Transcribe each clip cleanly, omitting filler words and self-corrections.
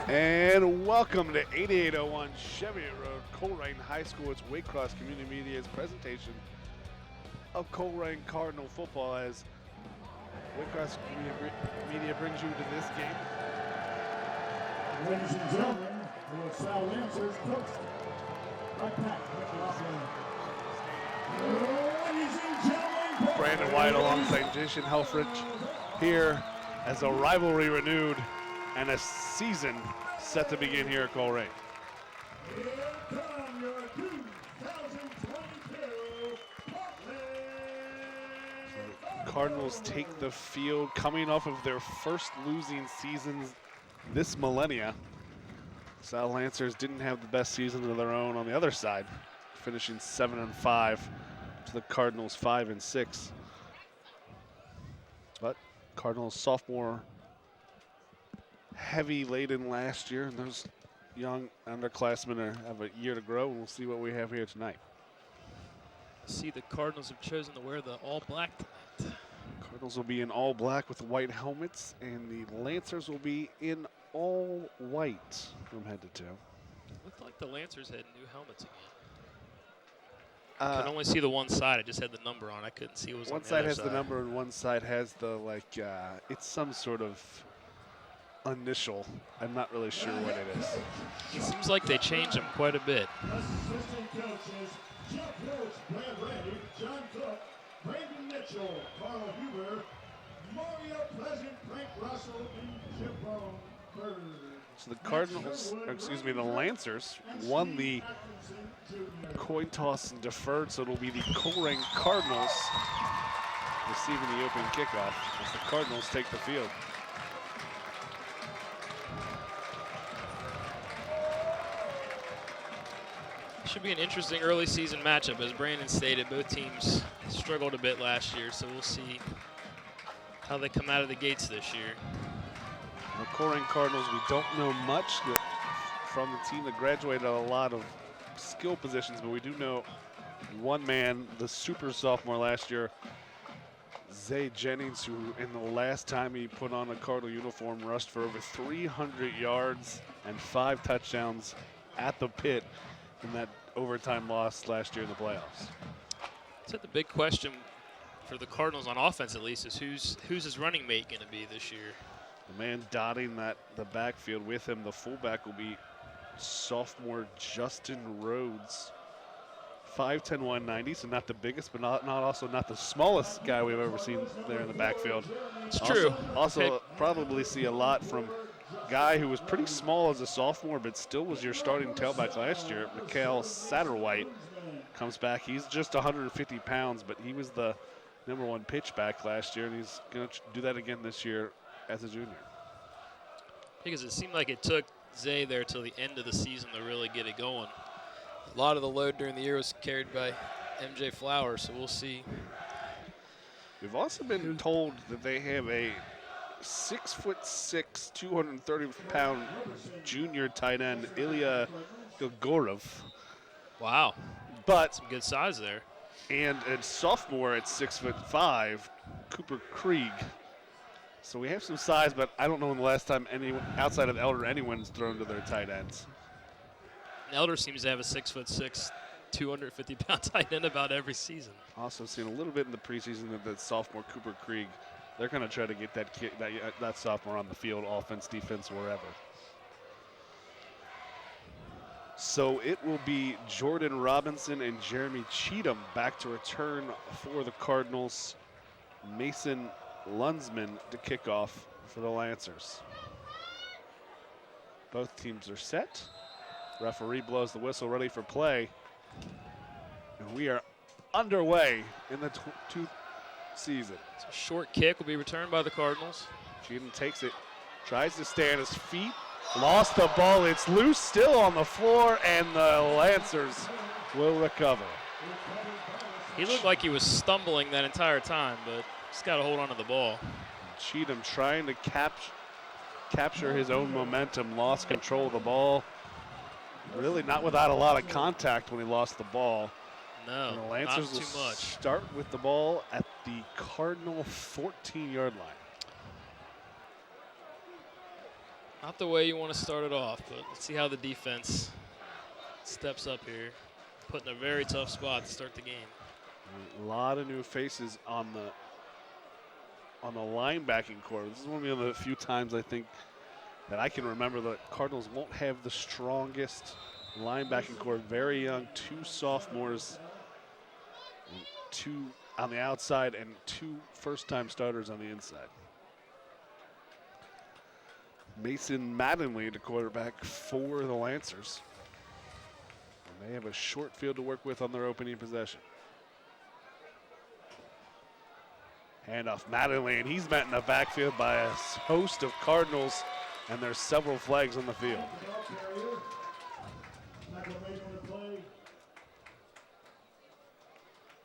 And welcome to 8801 Chevy Road, Colerain High School. It's Waycross Community Media's presentation of Colerain Cardinal football as Waycross Community Media brings you to this game. Ladies and gentlemen, the Salle Lancers coached by Pat. Ladies and gentlemen, Brandon White alongside Jason Helfrich here as a rivalry renewed and a season set to begin here at Colerain. here come your 2022 Portland Cardinals take the field coming off of their first losing seasons this millennia. Salle Lancers didn't have the best season of their own on the other side, finishing 7-5 to the Cardinals 5-6. But Cardinals sophomore heavy laden last year, and those young underclassmen have a year to grow, and we'll see what we have here tonight. See, the Cardinals have chosen to wear the all black tonight. Cardinals will be in all black with white helmets, and the Lancers will be in all white from head to toe. Looked like the Lancers had new helmets again. I could only see the one side. I just had the number on. I couldn't see what was on One the side other has side. the number, and one side has the it's some sort of initial. I'm not really sure what it is. It seems like they changed them quite a bit. assistant coaches Jeff Roach, Brad Randy, John Cook, Brandon Mitchell, Carl Huber, Mario Pleasant, Frank Russell, and Jim Bird. So the Cardinals, the Lancers, won the coin toss and deferred, so it'll be the Colerain Cardinals receiving the open kickoff as the Cardinals take the field. Should be an interesting early season matchup. As Brandon stated, both teams struggled a bit last year, so we'll see how they come out of the gates this year. The Colerain Cardinals, we don't know much from the team that graduated a lot of skill positions, but we do know one man, the super sophomore last year, Zay Jennings, who in the last time he put on a Cardinal uniform rushed for over 300 yards and 5 touchdowns at the pit in that overtime loss last year in the playoffs. So the big question for the Cardinals on offense, at least, is who's his running mate going to be this year? The man dotting the backfield with him, the fullback, will be sophomore Justin Rhodes. 5'10", 190, so not the biggest, but not the smallest guy we've ever seen there in the backfield. It's true. Also probably see a lot from a guy who was pretty small as a sophomore, but still was your starting tailback last year. Mikhail Satterwhite comes back. He's just 150 pounds, but he was the #1 pitchback last year, and he's going to do that again this year as a junior. Because it seemed like it took Zay there till the end of the season to really get it going. A lot of the load during the year was carried by MJ Flowers, so we'll see. We've also been told that they have a 6'6", 230-pound junior tight end, Ilya Gogorov. Wow. But Some good size there. and a sophomore at 6'5", Cooper Krieg. So we have some size, but I don't know when the last time anyone outside of Elder anyone's thrown to their tight ends. Elder seems to have a 6'6", 250-pound tight end about every season. Also seen a little bit in the preseason of the sophomore Cooper Krieg. They're going to try to get that kid, that sophomore on the field, offense, defense, wherever. So it will be Jordan Robinson and Jeremy Cheatham back to return for the Cardinals. Mason Lunsman to kick off for the Lancers. Both teams are set. Referee blows the whistle, ready for play. And we are underway in the season. So a short kick will be returned by the Cardinals. Cheatham takes it, tries to stay on his feet, lost the ball. It's loose, still on the floor, and the Lancers will recover. He looked like he was stumbling that entire time, but just got to hold on to the ball. Cheatham trying to capture his own momentum, lost control of the ball. Really not without a lot of contact when he lost the ball. No, And the Lancers not will too much. start with the ball at the Cardinal 14-yard line. Not the way you want to start it off, but let's see how the defense steps up here. Put in a very tough spot to start the game. A lot of new faces on the linebacking core. This is one of the few times I think that I can remember the Cardinals won't have the strongest linebacking core. Very young, 2 sophomores, 2 on the outside, and 2 first-time starters on the inside. Mason Mattingly, the quarterback for the Lancers. And they have a short field to work with on their opening possession. Handoff Mattingly, and he's met in the backfield by a host of Cardinals, and there's several flags on the field.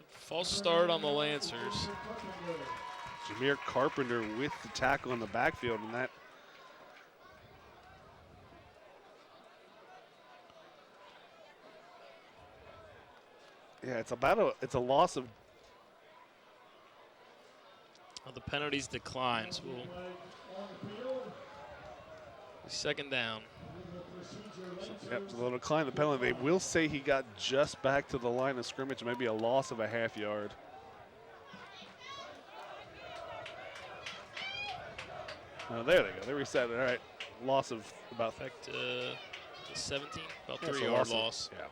False start on the Lancers. Jameer Carpenter with the tackle in the backfield, and that it's a loss of. Well, the penalties declines. We'll second down. Yep, so they'll decline the penalty. They will say he got just back to the line of scrimmage, maybe a loss of a half yard. Oh, there they go. They reset it. All right, loss of about. Effect 17, about Yeah, 3-yard loss. Yeah.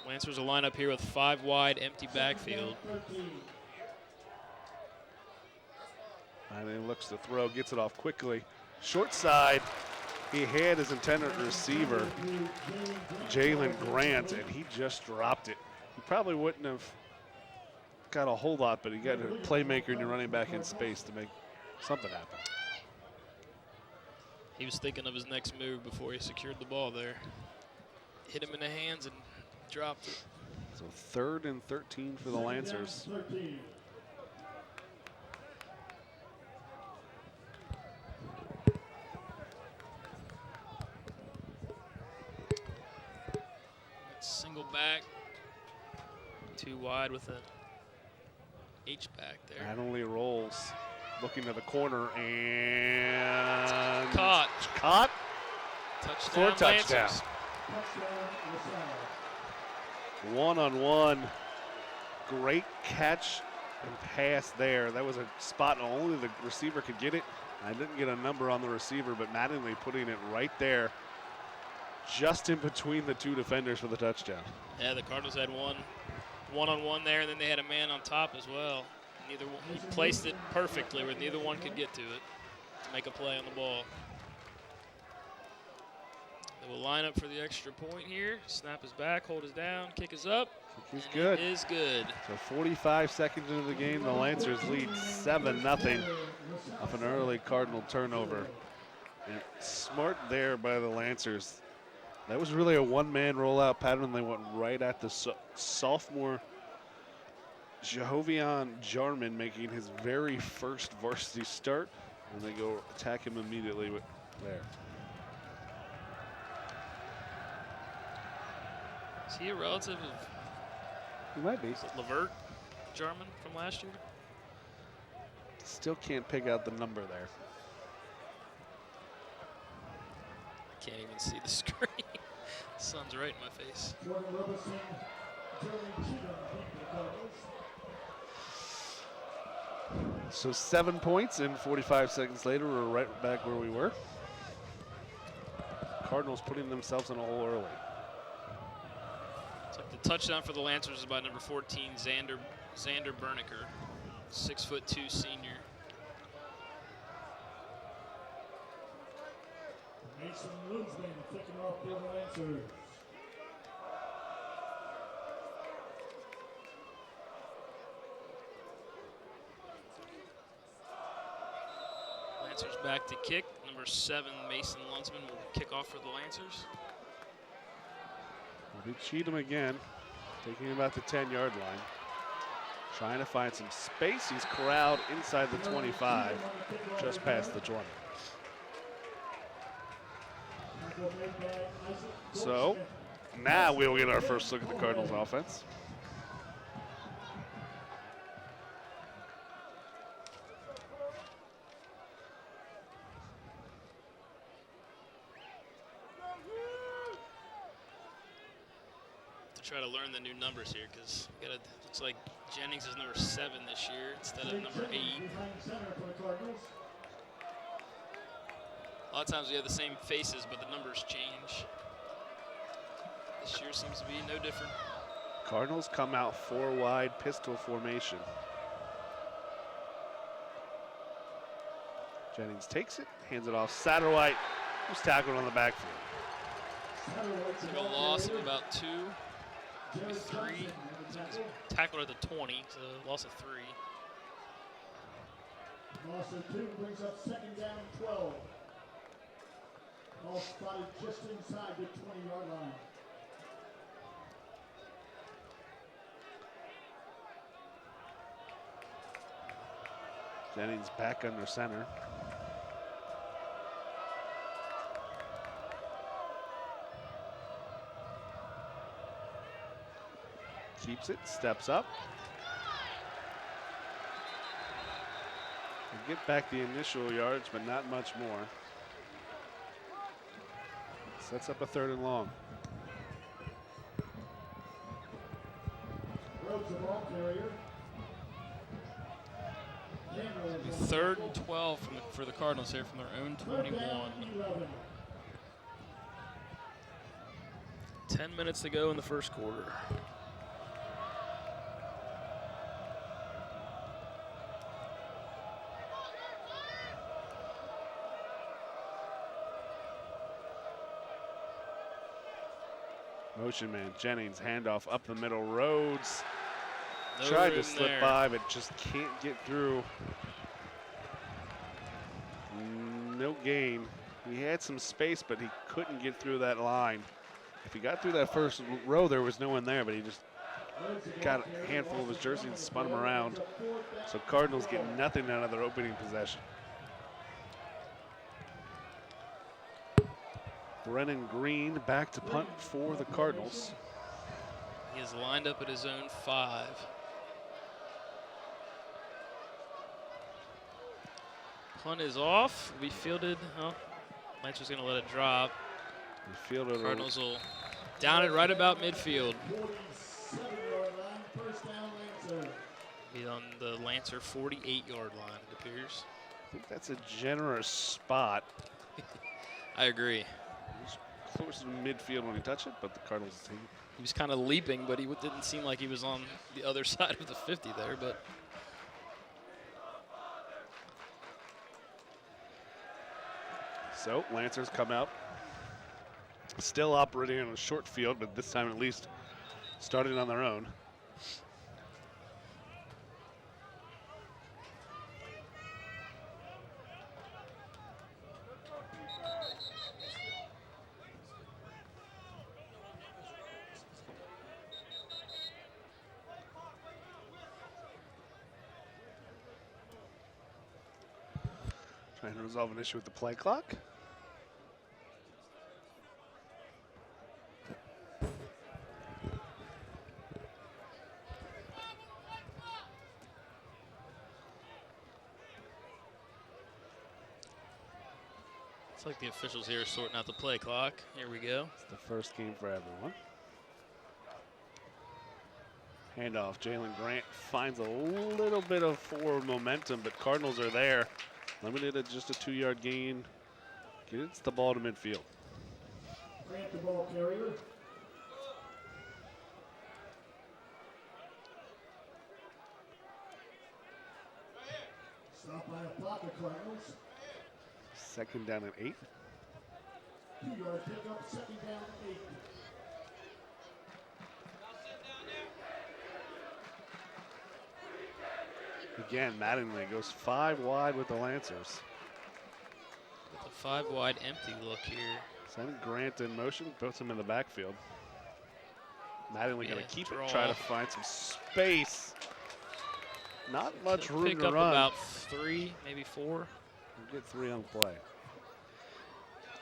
Lancers will line up here with 5 wide, empty backfield. And he looks to throw, gets it off quickly. Short side, he had his intended receiver, Jalen Grant, and he just dropped it. He probably wouldn't have got a whole lot, but he got a playmaker and you're running back in space to make something happen. He was thinking of his next move before he secured the ball there. Hit him in the hands and dropped it. So 3rd and 13 for the Lancers. Single back, 2 wide with a H back there. Mattingly rolls, looking to the corner, and Caught. For a touchdown. Lancers. One-on-one, great catch and pass there. That was a spot only the receiver could get it. I didn't get a number on the receiver, but Mattingly putting it right there, just in between the 2 defenders for the touchdown. Yeah, the Cardinals had one-on-one there, and then they had a man on top as well. Neither one, he placed it perfectly where neither one could get to it to make a play on the ball. They will line up for the extra point here. Snap is back, hold is down, kick is up. He's good. It is good. So 45 seconds into the game, the Lancers lead 7-0 off an early Cardinal turnover. And smart there by the Lancers. That was really a one-man rollout pattern. They went right at the sophomore Jehovian Jarman making his very first varsity start, and they go attack him immediately there. Is he a relative of He might be. Levert Jarman from last year? Still can't pick out the number there. I can't even see the screen. The sun's right in my face. So 7 points, and 45 seconds later, we're right back where we were. Cardinals putting themselves in a hole early. It's like the touchdown for the Lancers is by number 14, Xander Berniker, 6'2" senior. Mason Linsman kicking off for the Lancers. Lancers back to kick. Number 7, Mason Lunsman will kick off for the Lancers. Will be Cheatham again, taking about the 10-yard line. Trying to find some space. He's corralled inside the 25, just past the 20. So now we'll get our first look at the Cardinals offense. try to learn the new numbers here because looks like Jennings is number 7 this year instead of number 8. A lot of times we have the same faces, but the numbers change. This year seems to be no different. Cardinals come out 4 wide pistol formation. Jennings takes it, hands it off. Satterwhite, who's tackled on the backfield. Took a loss of about 2, maybe 3. Tackled at the 20, so loss of 3. Loss of 2 brings up 2nd down and 12. Ball spotted just inside the 20-yard line. Jennings back under center. Keeps it, steps up. And get back the initial yards, but not much more. Sets up a 3rd and long. Rhodes the ball carrier. 3rd and 12 for the Cardinals here from their own 21. 10 minutes to go in the first quarter. Motion man, Jennings, handoff up the middle. Rhodes No tried to room slip there. by, but just can't get through. No gain. He had some space, but he couldn't get through that line. If he got through that first row, there was no one there, but he just got a handful of his jersey and spun him around. So Cardinals get nothing out of their opening possession. Brennan Green back to punt for the Cardinals. He is lined up at his own 5. Punt is off. We fielded. Oh, Lancer's going to let it drop. He fielded a- Cardinals will down it right about midfield. 47-yard line, 1st down Lancer. Be on the Lancer 48-yard line, it appears. I think that's a generous spot. I agree. Close to midfield when he touched it, but the Cardinals team. He was kind of leaping, but he didn't seem like he was on the other side of the 50 there. But So Lancers come out. Still operating on a short field, but this time at least starting on their own. Trying to resolve an issue with the play clock. it's like the officials here are sorting out the play clock. Here we go. It's the first game for everyone. Handoff, Jalen Grant finds a little bit of forward momentum, but Cardinals are there. Limited at just a 2-yard gain. Gets the ball to midfield. Grant the ball carrier. Stop by a pocket, Cardinals. 2nd down and 8. 2-yard pickup, 2nd down and 8. Again, Mattingly goes 5 wide with the Lancers. The 5 wide empty look here. Sending Grant in motion, puts him in the backfield. Mattingly Yeah, gonna keep draw. it, try to find some space. Not much room Pick to up run. about 3, maybe 4. We'll get 3 on the play.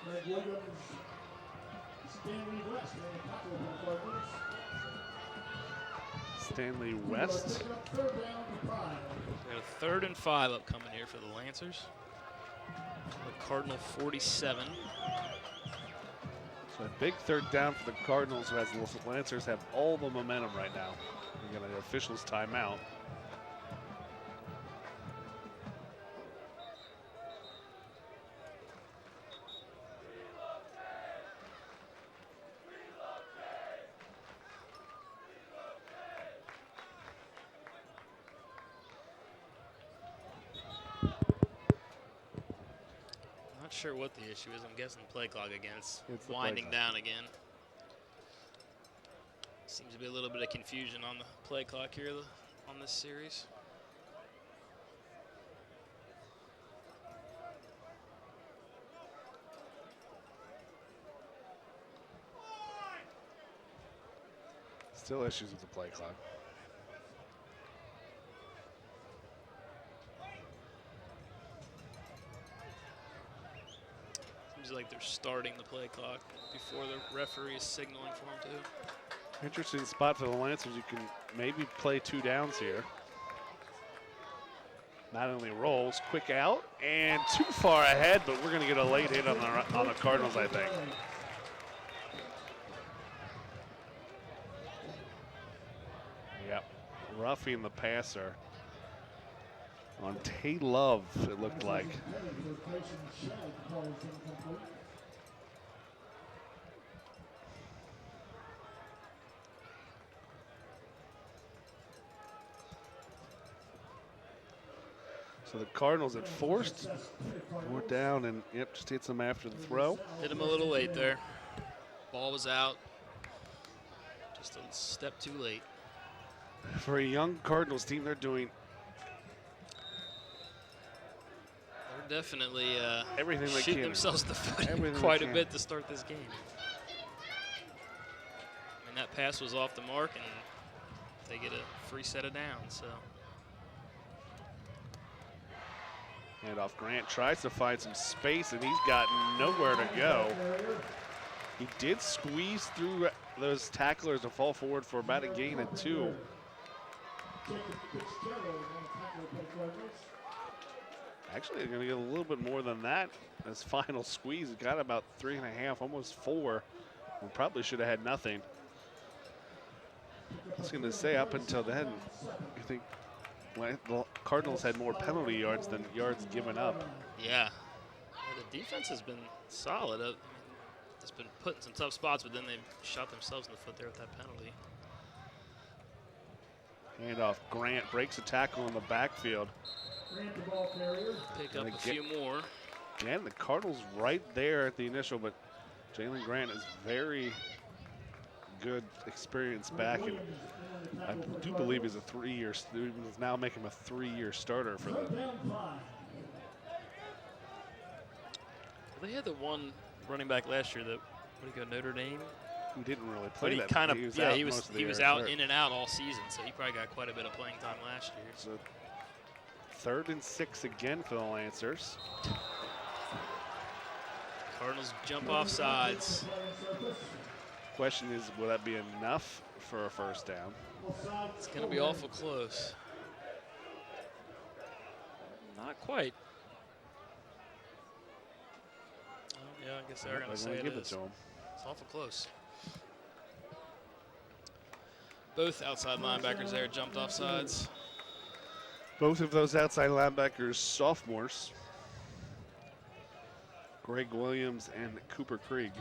Greg Williams, Stanley West, and a tackle for the Cardinals. Stanley 2-yard West. pickup, 3rd down and 5. We got a 3rd and 5 upcoming here for the Lancers. The Cardinal 47. So a big third down for the Cardinals, who has the Lancers have all the momentum right now. We're going to the officials timeout. Not sure what the issue is. I'm guessing play clock again. It's the winding play clock. down again. Seems to be a little bit of confusion on the play clock here on this series. Still issues with the play clock. Seems like they're starting the play clock before the referee is signaling for them to. Interesting spot for the Lancers. You can maybe play 2 downs here. Not only rolls, quick out, and too far ahead, but we're going to get a late hit on the Cardinals, I think. Yep, roughing the passer on Tay Love, it looked like. So the Cardinals had forced 4 down, and yep, just hits them after the throw. Hit him a little late there. Ball was out. Just a step too late. For a young Cardinals team, they're doing Definitely everything they shooting can. themselves in the foot Everything quite they a can. bit to start this game. And that pass was off the mark, and they get a free set of downs. So Handoff, Grant tries to find some space, and he's got nowhere to go. He did squeeze through those tacklers to fall forward for about a gain of 2. Actually, they're going to get a little bit more than that. This final squeeze got about 3.5, almost 4. We probably should have had nothing. I was going to say, up until then, you think the Cardinals had more penalty yards than yards given up. yeah, the defense has been solid. I mean, it's been put in some tough spots, but then they've shot themselves in the foot there with that penalty. Handoff, Grant breaks a tackle in the backfield. Pick up And a few more. Again, the Cardinals right there at the initial, but Jalen Grant is very good, experienced back, and I do believe he's a 3-year student. Is now making him a 3-year starter for the. They had the one running back last year that, what did he go, Notre Dame? Who didn't really But play he that. kind of, yeah, out he was most of the he was year, out hurt. in and out all season, so he probably got quite a bit of playing time last year. So 3rd and 6 again for the Lancers. Cardinals jump off sides. Question is, will that be enough for a first down? It's going to be awful close. Not quite. Oh, yeah, I guess they're going to say it give it is. to him. It's awful close. Both outside linebackers there jumped off sides. Both of those outside linebackers, sophomores. Greg Williams and Cooper Krieg.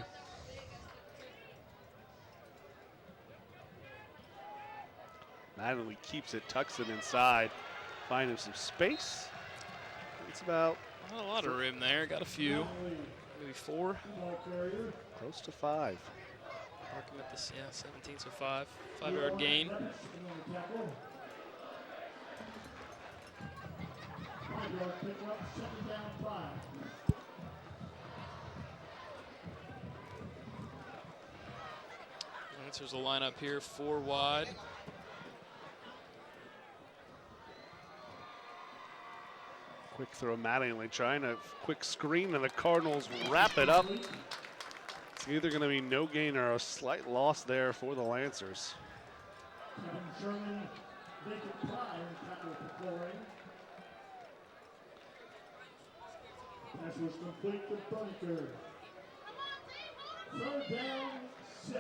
Not only keeps it, tucks it inside, finding some space. It's about Not a lot of room there. Got a few. Maybe 4. close to 5. Mark him at this, 17, so 5. 5-yard gain. Lancers will line up here 4 wide. Quick throw, Mattingly trying a quick screen, and the Cardinals wrap it up. It's either going to be no gain or a slight loss there for the Lancers. Pass was complete to Bunker. Third down, 6.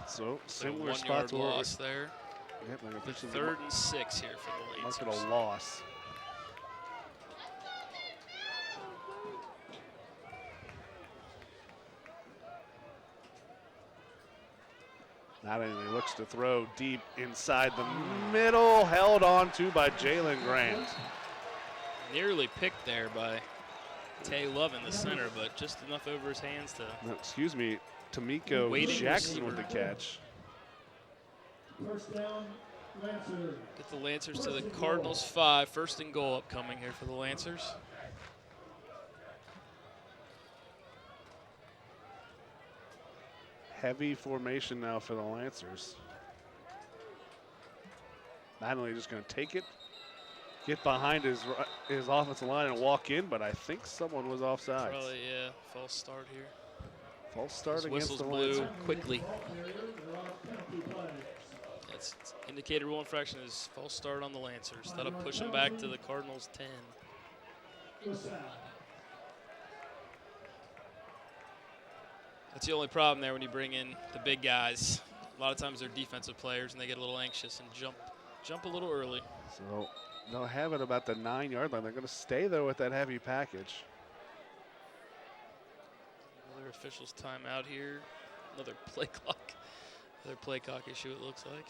So similar 1 spot yard to where loss there. Yep, they're officially 3rd and 6 here for the mark it Lancers. a loss. Mattingly looks to throw deep inside the middle, held on to by Jalen Grant. Nearly picked there by Tay Love in the center, but just enough over his hands to. No, excuse me, Tamiko Waiting Jackson with receiver. the catch. First down, Lancers. Get the Lancers to the Cardinals 5. 1st and goal upcoming here for the Lancers. Heavy formation now for the Lancers. Mattingly just going to take it, get behind his offensive line and walk in, but I think someone was offside. Probably, yeah, false start here. False start Those against whistles the blew Lancers. quickly. There are penalty plays. That's indicated rule infraction is false start on the Lancers. That'll push them back to the Cardinals 10. LaSalle. That's the only problem there when you bring in the big guys. A lot of times they're defensive players and they get a little anxious and jump a little early. So they'll have it about the 9-yard line. They're going to stay though with that heavy package. Another official's timeout here. Another play clock. Another play clock issue it looks like.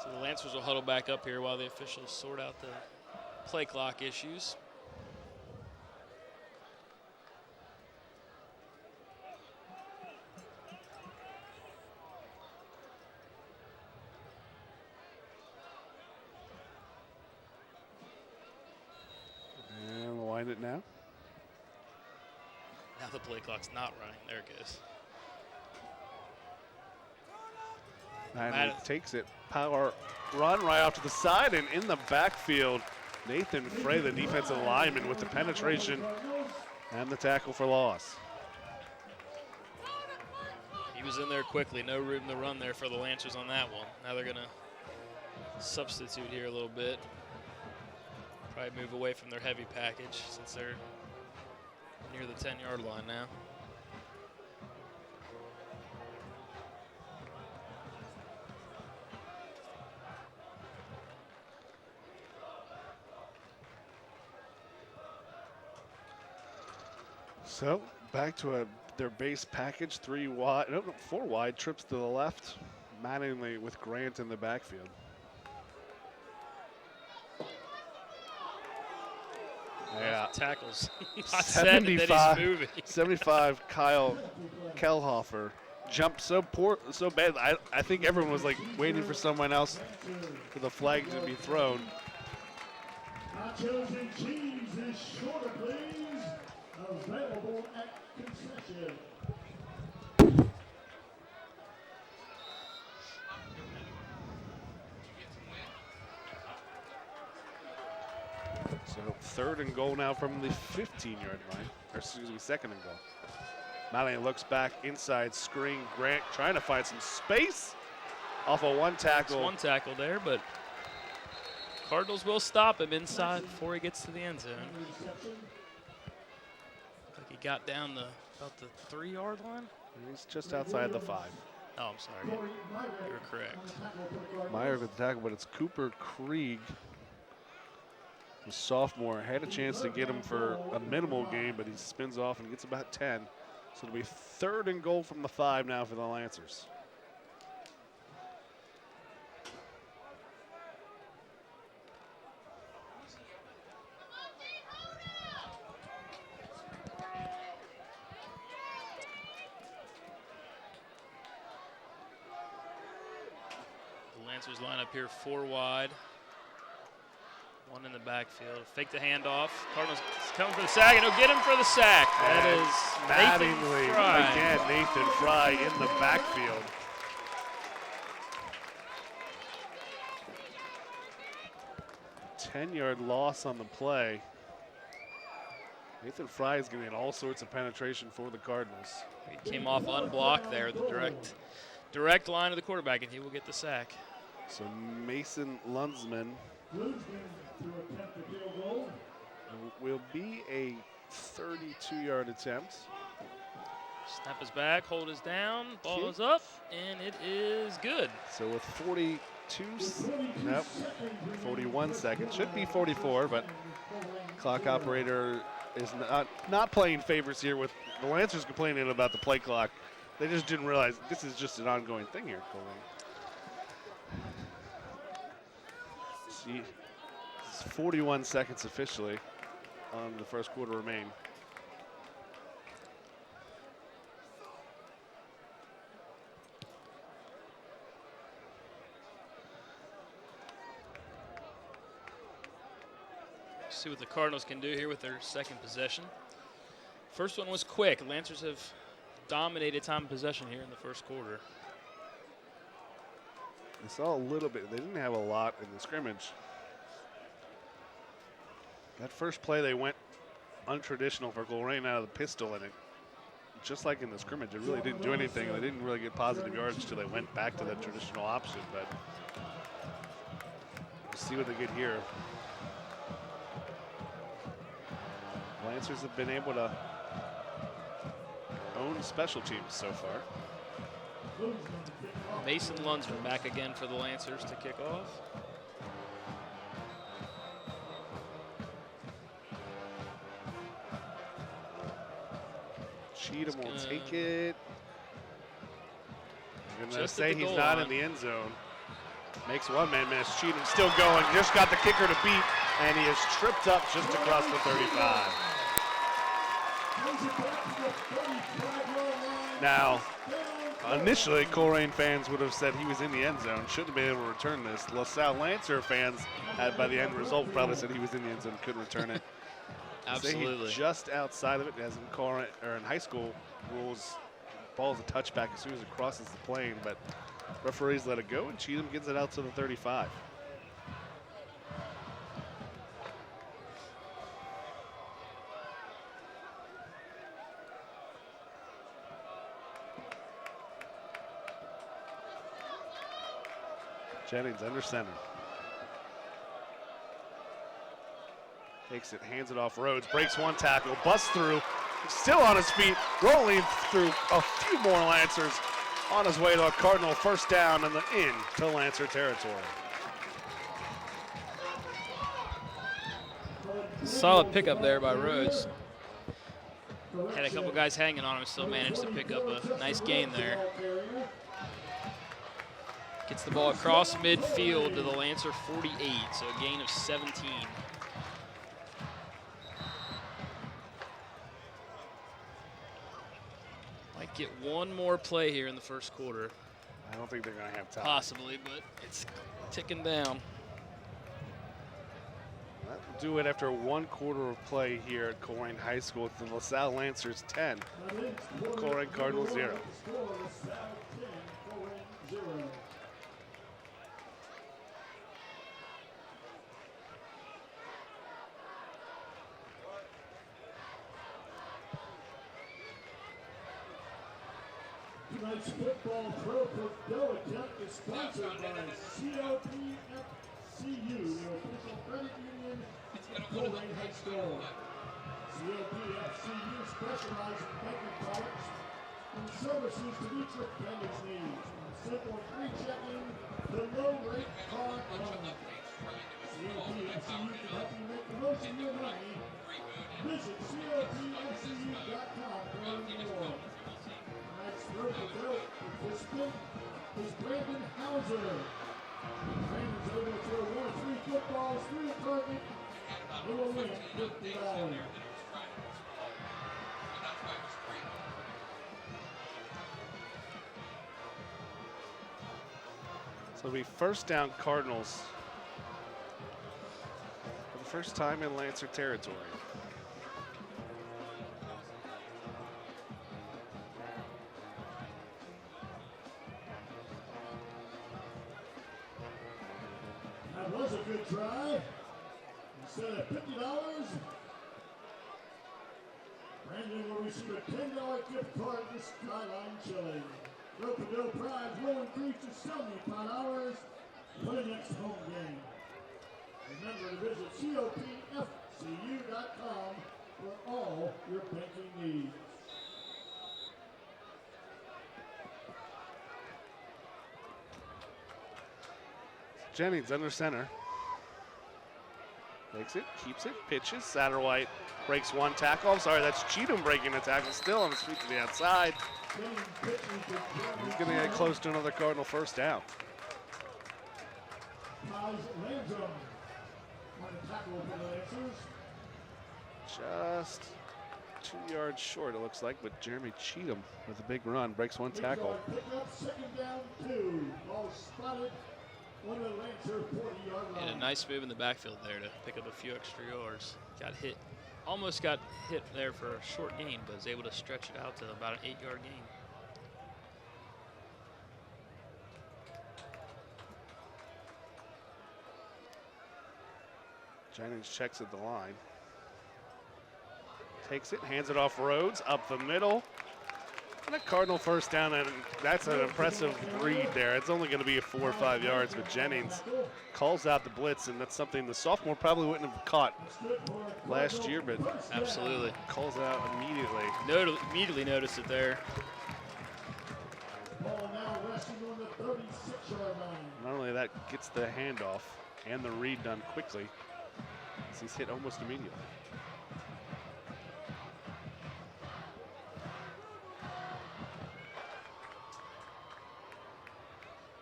So the Lancers will huddle back up here while the officials sort out the play clock issues. And we'll wind it now. Now the play clock's not running. There it goes. Mattingly takes it, power run right off to the side, and in the backfield, Nathan Frey, the defensive lineman, with the penetration and the tackle for loss. He was in there quickly. No room to run there for the Lancers on that one. Now they're going to substitute here a little bit. Probably move away from their heavy package since they're near the 10-yard line now. So back to their base package, 4 wide, trips to the left. Mattingly with Grant in the backfield. Yeah, Tackles. Not set, and then he's moving. 75, Kyle Kelhofer jumped so bad. I think everyone was like waiting for someone else for the flag to be thrown. Nachos and cheese is shorter, please. Available at concession. So 3rd and goal now from the 15-yard line, or excuse me, 2nd and goal. Mattingly looks back inside screen. Grant trying to find some space off of one tackle. It's one tackle there, but Cardinals will stop him inside before he gets to the end zone. Looks like he got down to about the 3-yard line. He's just outside the 5. Oh, I'm sorry. You're correct. Meyer with the tackle, but it's Cooper Krieg, the sophomore. Had a chance to get him for a minimal gain, but he spins off and gets about 10. So it'll be 3rd and goal from the 5 now for the Lancers. The Lancers line up here 4 wide. 1 One in the backfield. Fake the handoff. Cardinals coming for the sack, and he'll get him for the sack. That And is Mattingly, Nathan Fry. again, Nathan Fry in the backfield. Ten-yard loss on the play. Nathan Fry is getting all sorts of penetration for the Cardinals. He came off unblocked there, the direct line of the quarterback, and he will get the sack. So Mason Lunsman will be a 32-yard attempt. Snap is back, hold is down, ball is up, and it is good. So with 41 seconds, should be 44, but clock operator is not playing favorites here with the Lancers complaining about the play clock. They just didn't realize this is just an ongoing thing here, Colerain. See, it's 41 seconds officially on the first quarter remain. See what the Cardinals can do here with their second possession. First one was quick. Lancers have dominated time of possession here in the first quarter. They saw a little bit. They didn't have a lot in the scrimmage. That first play, they went untraditional for Colerain out of the pistol, and it, just like in the scrimmage, it really didn't do anything. They didn't really get positive yards until they went back to that traditional option, but we'll see what they get here. Lancers have been able to own special teams so far. Mason Lunsman back again for the Lancers to kick off. Cheatham will take it. I'm going to Just say at the he's goal not line. in the end zone. Makes one man miss. Cheatham still going. Just got the kicker to beat, and he is tripped up just across the 35. Now, initially, Colerain fans would have said he was in the end zone. Shouldn't have been able to return this. LaSalle Lancer fans, by the end result, probably said he was in the end zone, couldn't return it. Absolutely. Say just outside of it, as in Colerain, or in high school rules, ball is a touchback as soon as it crosses the plane, but referees let it go, and Cheatham gets it out to the 35. Jennings under center. Takes it, hands it off Rhodes, breaks one tackle, busts through, still on his feet, rolling through a few more Lancers on his way to a Cardinal first down and into Lancer territory. Solid pickup there by Rhodes. Had a couple guys hanging on him, still managed to pick up a nice gain there. Gets the ball across midfield to the Lancer 48, so a gain of 17. Might get one more play here in the first quarter. I don't think they're going to have time. Possibly, but it's ticking down. That'll do it after one quarter of play here at Colerain High School with the LaSalle Lancers 10, Colerain Cardinals 0. Tonight's football pro attempt is sponsored by COPFCU, the official credit union of Colerain High School. COPFCU specializes in banking products and services to meet your family's needs. From simple free checking to low-rate car loans. COPFCU can help you make the most of your money. Visit COPFCU.com for more. Tonight's participant is Brandon Hauser. Brandon's able to throw 1 of 3 footballs through the target. He will win $50. So it'll be first down Cardinals. First time in Lancer territory. That was a good try. Instead of $50, Brandon will receive a $10 gift card to Skyline Chili. Rope-a-dope prize will increase to $75 for the next home game. Remember to visit copfcu.com for all your banking needs. Jennings under center. Takes it, keeps it, pitches. Satterwhite breaks one tackle. I'm sorry, that's Cheatham breaking a tackle. Still on his feet to the outside. He's going to get close to another Cardinal first down. Just 2 yards short, it looks like, but Jeremy Cheatham with a big run breaks one tackle. Second down 2. Ball spotted on the Lancer 40-yard line. And a nice move in the backfield there to pick up a few extra yards. Got hit, almost got hit there for a short gain, but was able to stretch it out to about an 8-yard gain. Jennings checks at the line. Takes it, hands it off Rhodes, up the middle. And a Cardinal first down, and that's an impressive read there. It's only going to be 4 or 5 yards, but Jennings calls out the blitz, and that's something the sophomore probably wouldn't have caught last year, but Absolutely. calls out immediately. Immediately noticed it there. Ball now resting on the 36-yard line. Not only that, gets the handoff and the read done quickly, as he's hit almost immediately.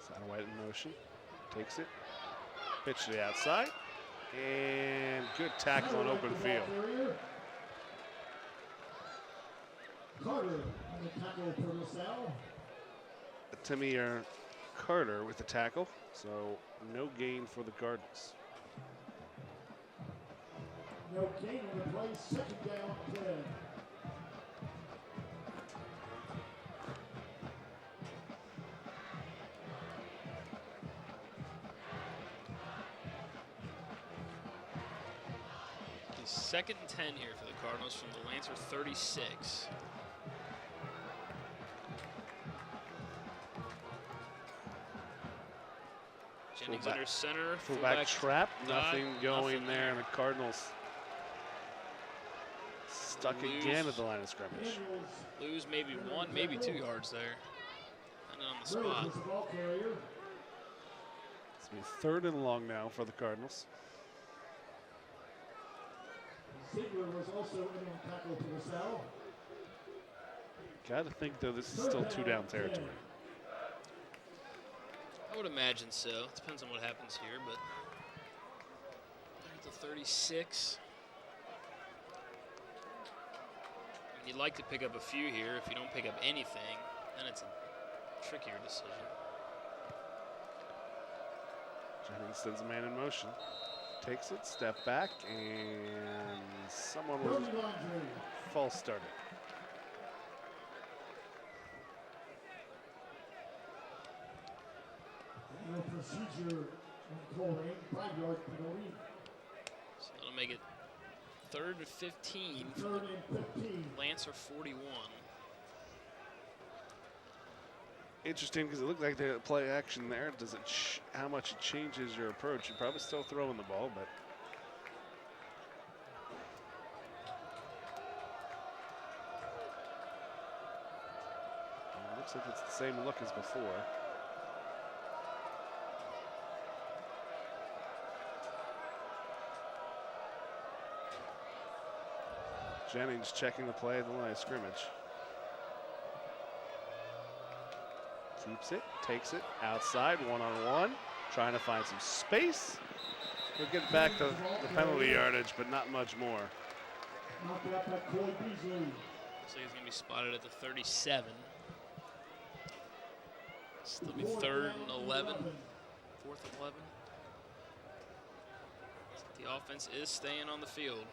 Satterwhite in motion, takes it, pitch to the outside, and good tackle on open field. Carter on the tackle for LaSalle. Timmy Carter with the tackle, so no gain for the Cardinals. No gain on the play, second down 10. Second and 10 here for the Cardinals from the Lancer 36. Jennings under center. Fullback trap, nothing nothing going there, there. and the Cardinals stuck again at the line of scrimmage. Lose maybe 1, maybe 2 yards there. And on the Rhodes spot. was the ball carrier. It's going to be 3rd and long now for the Cardinals. Ziegler was also in on tackle for LaSalle. Got to think, though, this is still 2-down territory. I would imagine so. Depends on what happens here, but there's the 36. You'd like to pick up a few here. If you don't pick up anything, then it's a trickier decision. Jennings sends a man in motion. Takes it, step back, and someone was false started. No procedure on Colerain, 5-yard penalty. So that'll make it 3rd and 15. 3rd and 15. Lancer 41. Interesting, because it looked like they play action there. Does it how much it changes your approach? You're probably still throwing the ball, but it looks like it's the same look as before. Jennings checking the play at the line of scrimmage. Keeps it, takes it, outside, one-on-one, trying to find some space. He'll get back to the penalty yardage, but not much more. Knocked out by Coy Beasley. Looks like he's going to be spotted at the 37. Still be 3rd and 11. 4th and 11. The offense is staying on the field.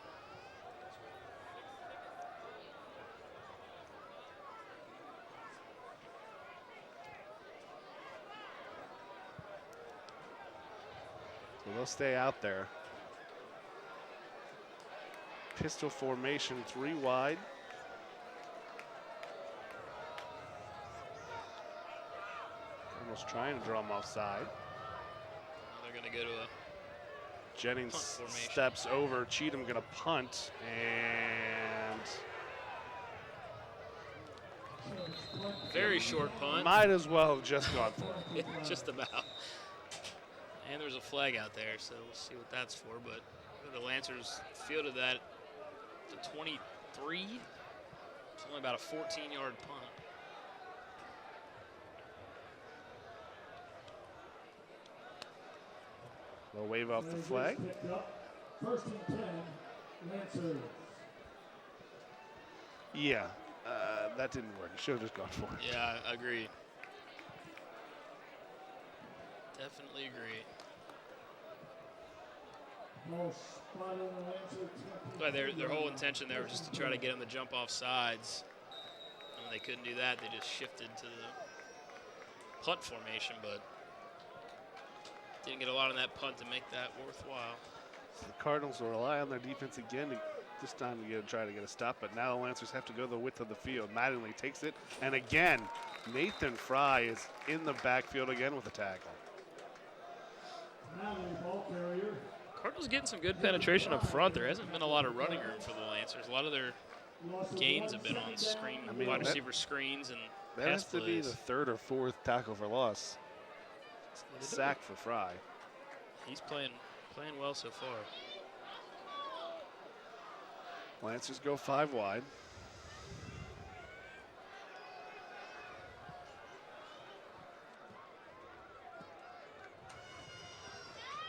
So they'll stay out there. Pistol formation, 3 wide. Almost trying to draw them offside. Now they're going to go to a Jennings punt formation. steps over. Cheatham going to punt, and Very short punt. might as well have just gone for it. Just about. And there's a flag out there, so we'll see what that's for. But the Lancers fielded that to 23. It's only about a 14-yard punt. They'll wave off the flag. First and 10, Lancers. Yeah, that didn't work. You should have just gone for it. Yeah, I agree. Definitely agree. But their whole intention there was just to try to get them to jump off sides. And when they couldn't do that, they just shifted to the punt formation, but didn't get a lot on that punt to make that worthwhile. So the Cardinals will rely on their defense again this time to try to get a stop, but now the Lancers have to go the width of the field. Mattingly takes it, and again, Nathan Fry is in the backfield again with a tackle. Cardinals getting some good penetration up front. There hasn't been a lot of running room for the Lancers. A lot of their gains have been on screen, wide receiver screens and That has pass to be plays. the 3rd or 4th tackle for loss. Sack for Fry. He's playing well so far. Lancers go 5 wide.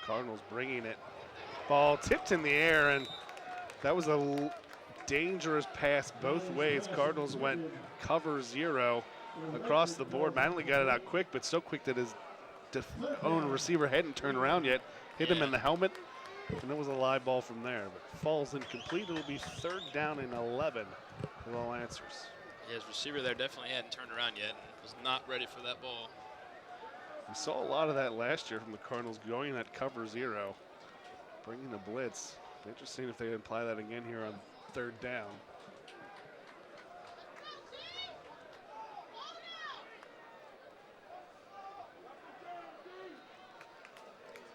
Cardinals bringing it. Ball tipped in the air, and that was a dangerous pass both ways. Cardinals went cover 0 across the board. Mattingly got it out quick, but so quick that his own receiver hadn't turned around yet. Hit him in the helmet, and it was a live ball from there. But falls incomplete. It'll be 3rd down and 11 for the Lancers. Yeah, his receiver there definitely hadn't turned around yet and was not ready for that ball. We saw a lot of that last year from the Cardinals going that cover 0, bringing the blitz. Be interesting if they apply that again here on 3rd down.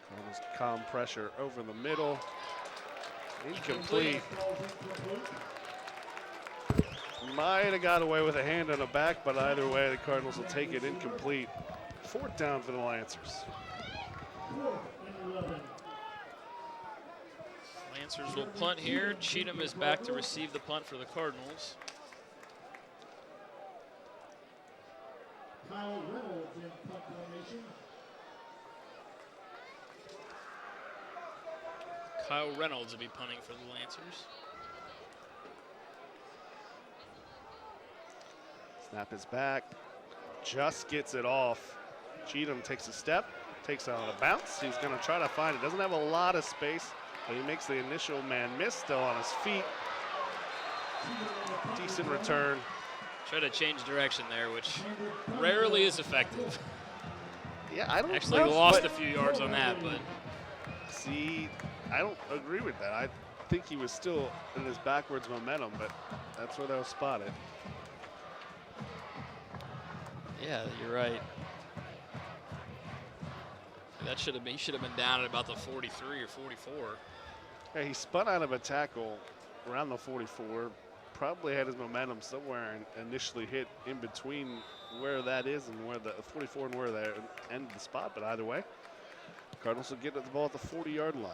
Cardinals calm pressure over the middle. Incomplete. Might have got away with a hand on the back, but either way, the Cardinals will take it incomplete. 4th down for the Lancers. Lancers will punt here. Cheatham is back to receive the punt for the Cardinals. Kyle Reynolds in punt formation. Kyle Reynolds will be punting for the Lancers. Snap is back, just gets it off. Cheatham takes a step, takes it on a bounce. He's going to try to find it. Doesn't have a lot of space, but he makes the initial man miss, still on his feet. Decent return. Try to change direction there, which rarely is effective. Yeah, I don't Actually know, lost but a few yards on that, but see, I don't agree with that. I think he was still in his backwards momentum, but that's where that was spotted. yeah, you're right. That should have been, he should have been down at about the 43 or 44. Yeah, he spun out of a tackle around the 44. Probably had his momentum somewhere and initially hit in between where that is and where the 44 and where they ended the spot. But either way, Cardinals will get the ball at the 40-yard line.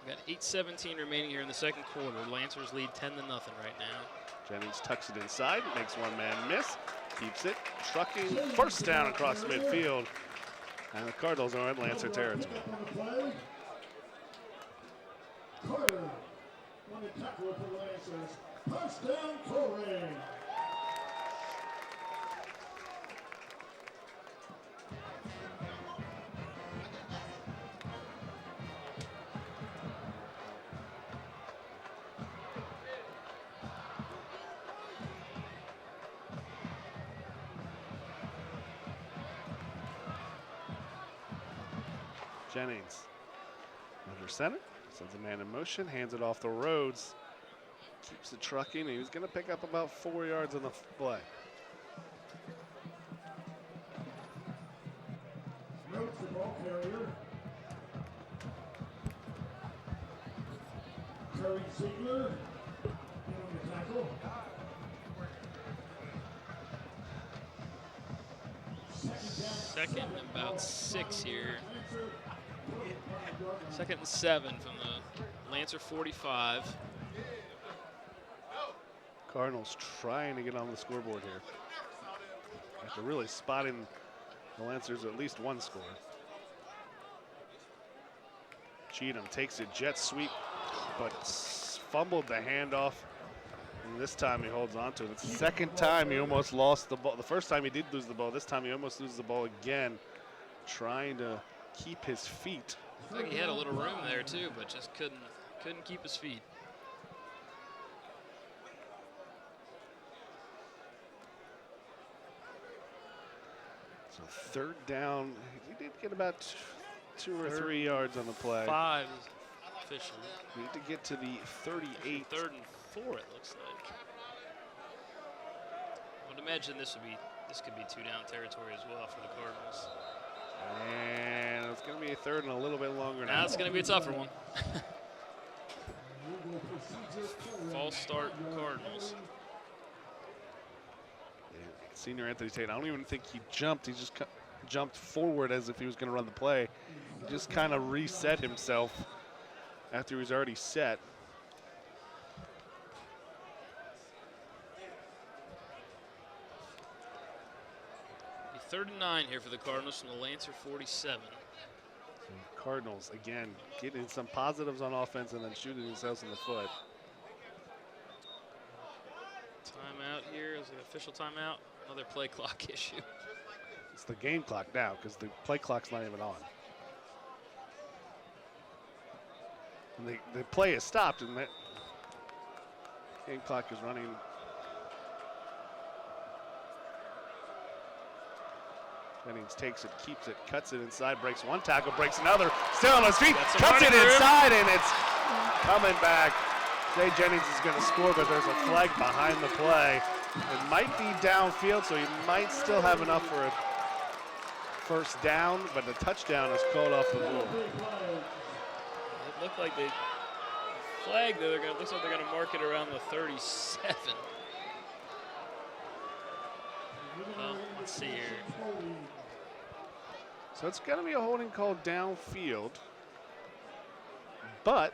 We've got 8:17 remaining here in the 2nd quarter. Lancers lead 10-0 right now. Jennings tucks it inside, makes one man miss, keeps it, trucking, 1st down across midfield. And the Cardinals are in Lancer territory. Carter on the tackle for the Lancers. First down, Colerain. Jennings under center, sends a man in motion, hands it off the Rhodes. Keeps it trucking, and he's going to pick up about 4 yards on the play. Rhodes, the ball carrier. Curry Ziegler, doing the tackle. Second and about 6 here. 2nd and 7 from the Lancer 45. Cardinals trying to get on the scoreboard here. After really spotting the Lancers at least one score. Cheatham takes it, jet sweep, but fumbled the handoff. And this time he holds on to it. It's the second time he almost lost the ball. The first time he did lose the ball. This time he almost loses the ball again, trying to keep his feet. I think he had a little room there too, but just couldn't keep his feet. So 3rd down. He did get about 2 or 3 yards on the play. 5 is official. Need to get to the 38. 3rd and 4 it looks like. I would imagine this could be 2-down territory as well for the Cardinals. And it's going to be a 3rd and a little bit longer now. Now it's going to be a tougher one. False start Cardinals. Yeah, senior Anthony Tate, I don't even think he jumped. He just jumped forward as if he was going to run the play. He just kind of reset himself after he was already set. Be 3rd and 9 here for the Cardinals from the Lancer 47. Cardinals, again, getting some positives on offense and then shooting themselves in the foot. Timeout here. Is it an official timeout? Another play clock issue. It's the game clock now because the play clock's not even on. And the play is stopped and that game clock is running. Jennings takes it, keeps it, cuts it inside, breaks one tackle, breaks another, still on his feet, cuts it inside, and it's coming back. Jay Jennings is going to score, but there's a flag behind the play. It might be downfield, so he might still have enough for a first down, but the touchdown is called off the board. It looked like they flagged it. Looks like they're going to mark it around the 37. Well, let's see here. So it's going to be a holding call downfield, but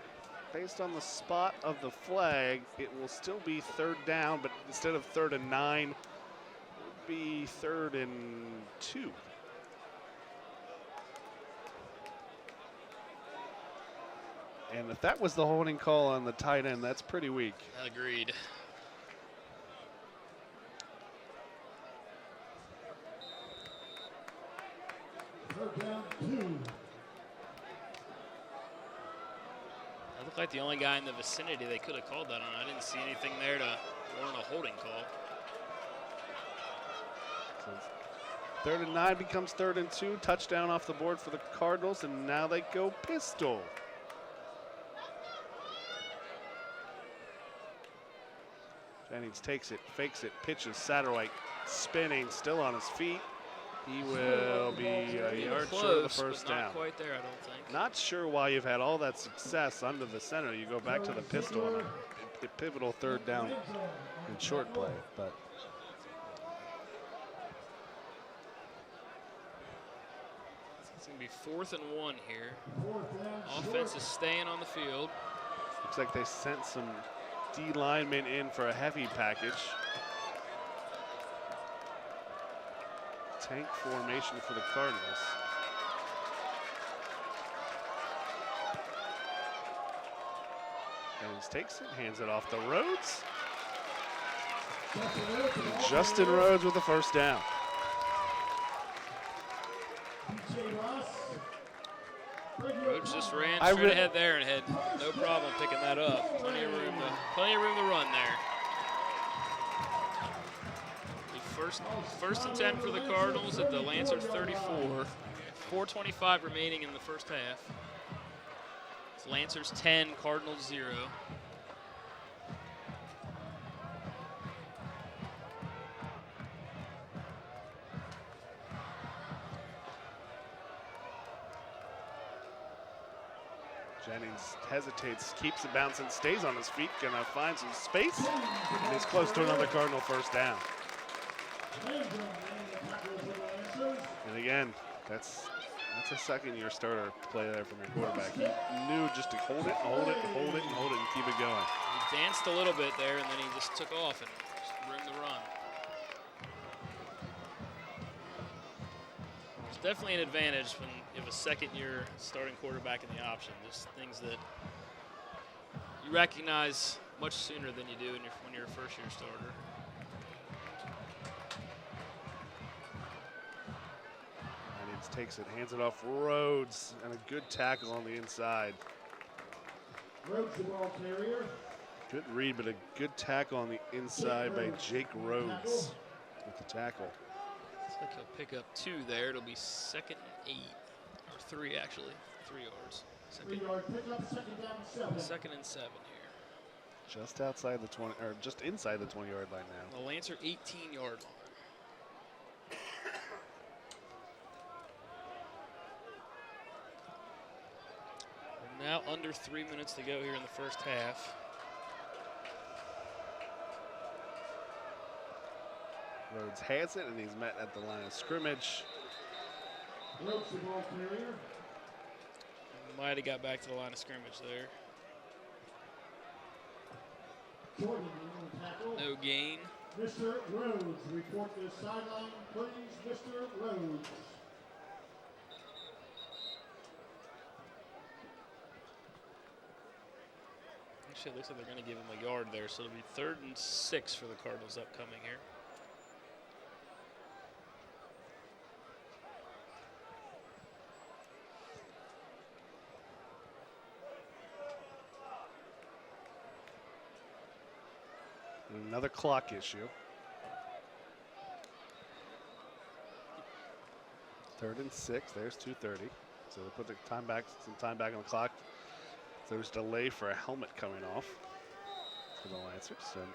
based on the spot of the flag, it will still be 3rd down, but instead of 3rd and 9, it would be 3rd and 2. And if that was the holding call on the tight end, that's pretty weak. Agreed. Down 2. That looked like the only guy in the vicinity they could have called that on. I didn't see anything there to warrant a holding call. So 3rd and 9 becomes 3rd and 2. Touchdown off the board for the Cardinals, and now they go pistol. Jennings takes it, fakes it, pitches. Satterwhite spinning, still on his feet. He will be a yard short of the first down. Not quite there, I don't think. Not sure why you've had all that success under the center. You go back to the pistol on a pivotal 3rd down and short play, but It's going to be 4th and 1 here. Offense is staying on the field. looks like they sent some D linemen in for a heavy package. Tank formation for the Cardinals. Jennings takes it, hands it off the Rhodes. Justin Rhodes with the first down. Rhodes just ran straight ahead there and had no problem picking that up. Plenty of room to run there. The first and 10 for the Cardinals at the Lancer 34. 4:25 remaining in the first half. It's Lancers 10, Cardinals 0. Jennings hesitates, keeps it bouncing, stays on his feet, gonna find some space, and he's close to another Cardinal first down. And again, that's a second-year starter play there from your quarterback. He knew just to hold it, hold it, hold it, and hold it, and keep it going. He danced a little bit there, and then he just took off and just room to run. It's definitely an advantage when you have a second-year starting quarterback in the option. There's things that you recognize much sooner than you do when you're a first-year starter. Jennings takes it, hands it off Rhodes, and a good tackle on the inside. Rhodes, the ball carrier. Good read, but a good tackle on the inside by Jake Rhodes with the tackle. Looks like he'll pick up 2 there. It'll be 2nd and 8, or 3 actually, 3 yards. 3-yard pickup, 2nd down, 7. 2nd and 7 here. Just outside the 20, or just inside the 20-yard line now. The Lancer 18-yard line. We're now under 3 minutes to go here in the first half. Rhodes has it, and he's met at the line of scrimmage. Rhodes, the ball carrier. Might have got back to the line of scrimmage there. Jordan, the tackle. No gain. Mr. Rhodes, report to the sideline, please, Mr. Rhodes. Actually, it looks like they're going to give him a yard there, so it'll be 3rd and 6 for the Cardinals upcoming here. Another clock issue. 3rd and 6, there's 2:30. So they put some time back on the clock. So there's delay for a helmet coming off for the Lancers. And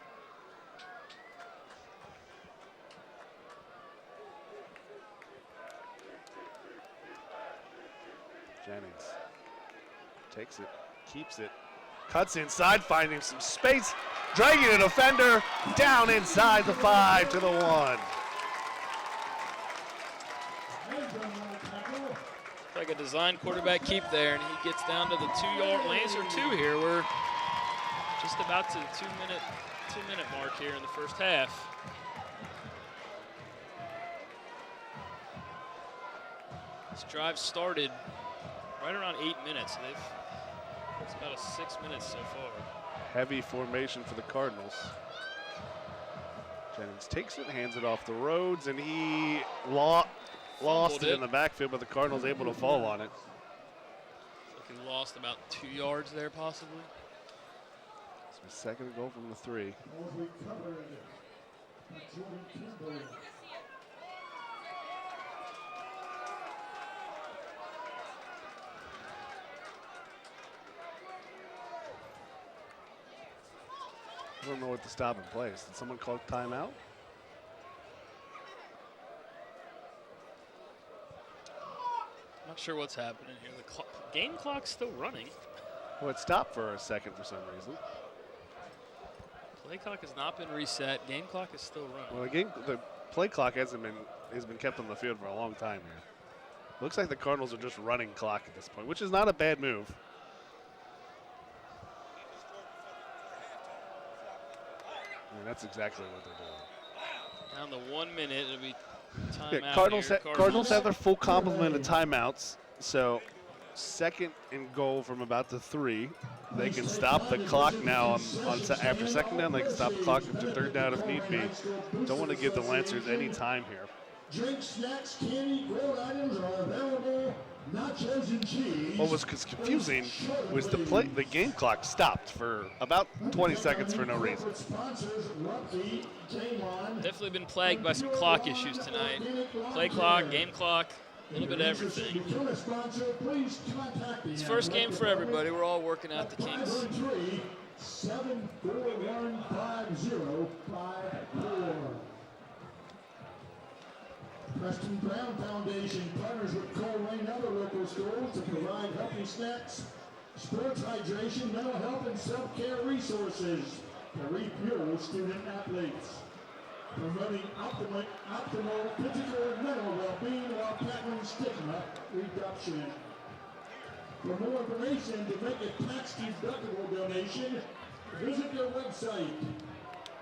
Jennings takes it, keeps it, cuts inside, finding some space, dragging a defender down inside the 5 to the 1. Like a design quarterback keep there, and he gets down to the 2-yard Lancer 2 here. We're just about to the 2-minute mark here in the first half. This drive started right around 8 minutes. It's about 6 minutes so far. Heavy formation for the Cardinals. Jennings takes it, hands it off the Rhodes, and he lost it in the backfield, but the Cardinals able to fall on it. Like he lost about 2 yards there, possibly. It's my 2nd goal from the 3. I don't know what to stop in place. Did someone call timeout? Not sure what's happening here. The game clock's still running. Well, it stopped for a second for some reason. Play clock has not been reset. Game clock is still running. Well, the play clock has been kept on the field for a long time here. Looks like the Cardinals are just running clock at this point, which is not a bad move. I mean, that's exactly what they're doing. Down to 1 minute, it'll be timeout. Cardinals have their full complement of timeouts. So 2nd and goal from about the 3. They can stop the clock now after 2nd down. They can stop the clock after 3rd down if need be. Don't want to give the Lancers any time here. Drinks, snacks, candy, grilled items are available. Nachos and cheese. What was confusing was the game clock stopped for about 20 seconds for no reason. Definitely been plagued by some clock issues tonight. Play clock, game clock. A little bit of everything. Become a sponsor, please contact the It's first game for everybody. We're all working out the kinks. 513-741-5054. Preston Brown Foundation partners with Colerain and other local schools to provide healthy snacks, sports hydration, mental health, and self-care resources to refuel student athletes. Promoting optimal physical and mental well-being while tackling stigma reduction. For more information to make a tax-deductible donation, visit their website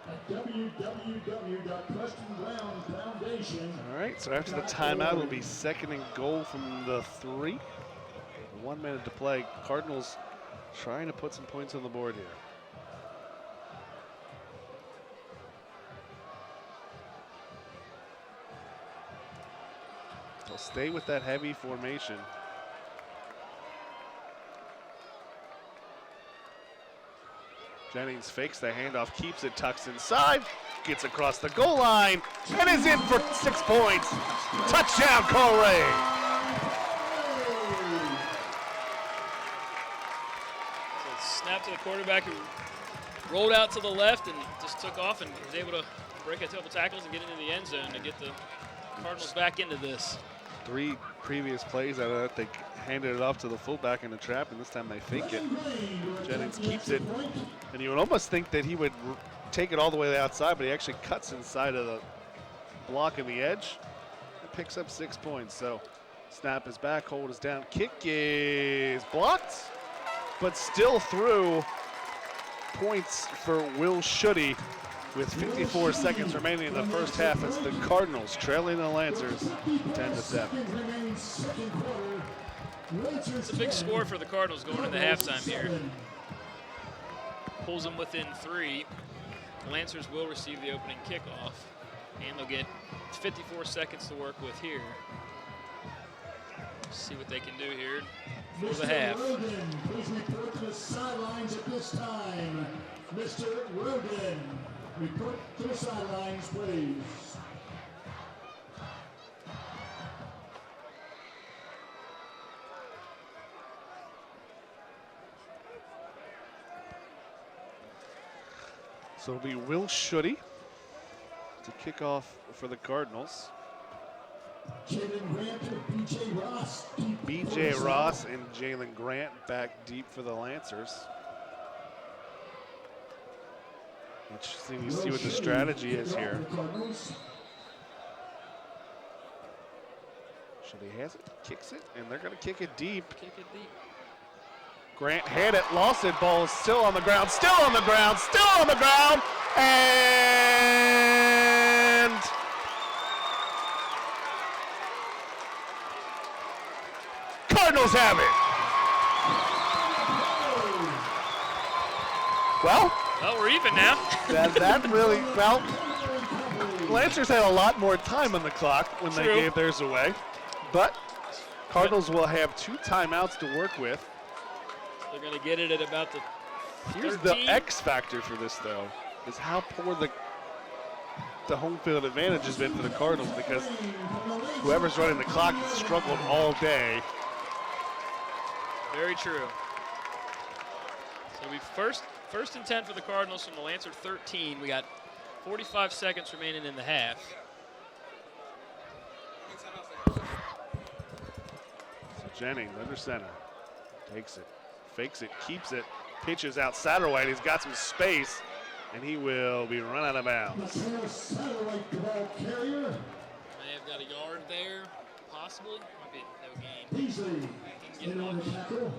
at www.PrestonBrownFoundation. All right, so after the timeout, it'll be 2nd and goal from the 3. 1 minute to play. Cardinals trying to put some points on the board here. They'll stay with that heavy formation. Jennings fakes the handoff, keeps it, tucks inside, gets across the goal line, and is in for 6 points. Touchdown, Colerain. So it's snap to the quarterback who rolled out to the left and just took off and was able to break a couple tackles and get into the end zone to get the Cardinals back into this. 3 previous plays out of that, they handed it off to the fullback in the trap, and this time they fake it. Jennings keeps it, and you would almost think that he would take it all the way to the outside, but he actually cuts inside of the block in the edge and picks up 6 points. So snap is back, hold is down, kick is blocked, but still through. Points for Will Schutte with 54 seconds remaining in the first half. It's the Cardinals trailing the Lancers 10-7. It's a big score for the Cardinals going into halftime here. Pulls them within 3. The Lancers will receive the opening kickoff, and they'll get 54 seconds to work with here. See what they can do here for the half. Roden, please report to the sidelines at this time. Mr. Roden, report to the sidelines, please. So it'll be Will Schutte to kick off for the Cardinals. Jalen Grant and B.J. Ross. B.J. Ross and Jalen Grant back deep for the Lancers. Interesting to see what the strategy is here. Schutte has it, kicks it, and they're going to kick it deep. Kick it deep. Grant had it, lost it, ball is still on the ground, still on the ground, still on the ground, and Cardinals have it. Well, we're even now. that really, well, Lancers had a lot more time on the clock when they gave theirs away, but Cardinals will have 2 timeouts to work with. They're going to get it at about the Here's 13. the X factor for this, though, is how poor the home field advantage has been for the Cardinals, because whoever's running the clock has struggled all day. Very true. So we first and 10 for the Cardinals from the Lancer 13. We got 45 seconds remaining in the half. So Jennings under center, takes it, fakes it, keeps it, pitches out Satterwhite. He's got some space, and he will be run out of bounds. May have got a yard there, possibly. Might be no gain. Beasley in on the tackle.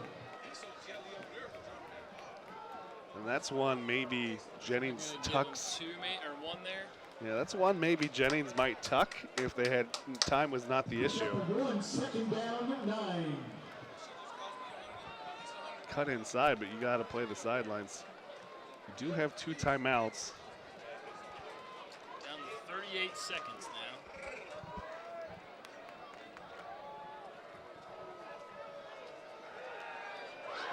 And that's one maybe Jennings tucks. 2 or 1 there. Yeah, that's one maybe Jennings might tuck if they had time was not the issue. 2nd down, 9. Cut inside, but you got to play the sidelines. You do have 2 timeouts. Down to 38 seconds now.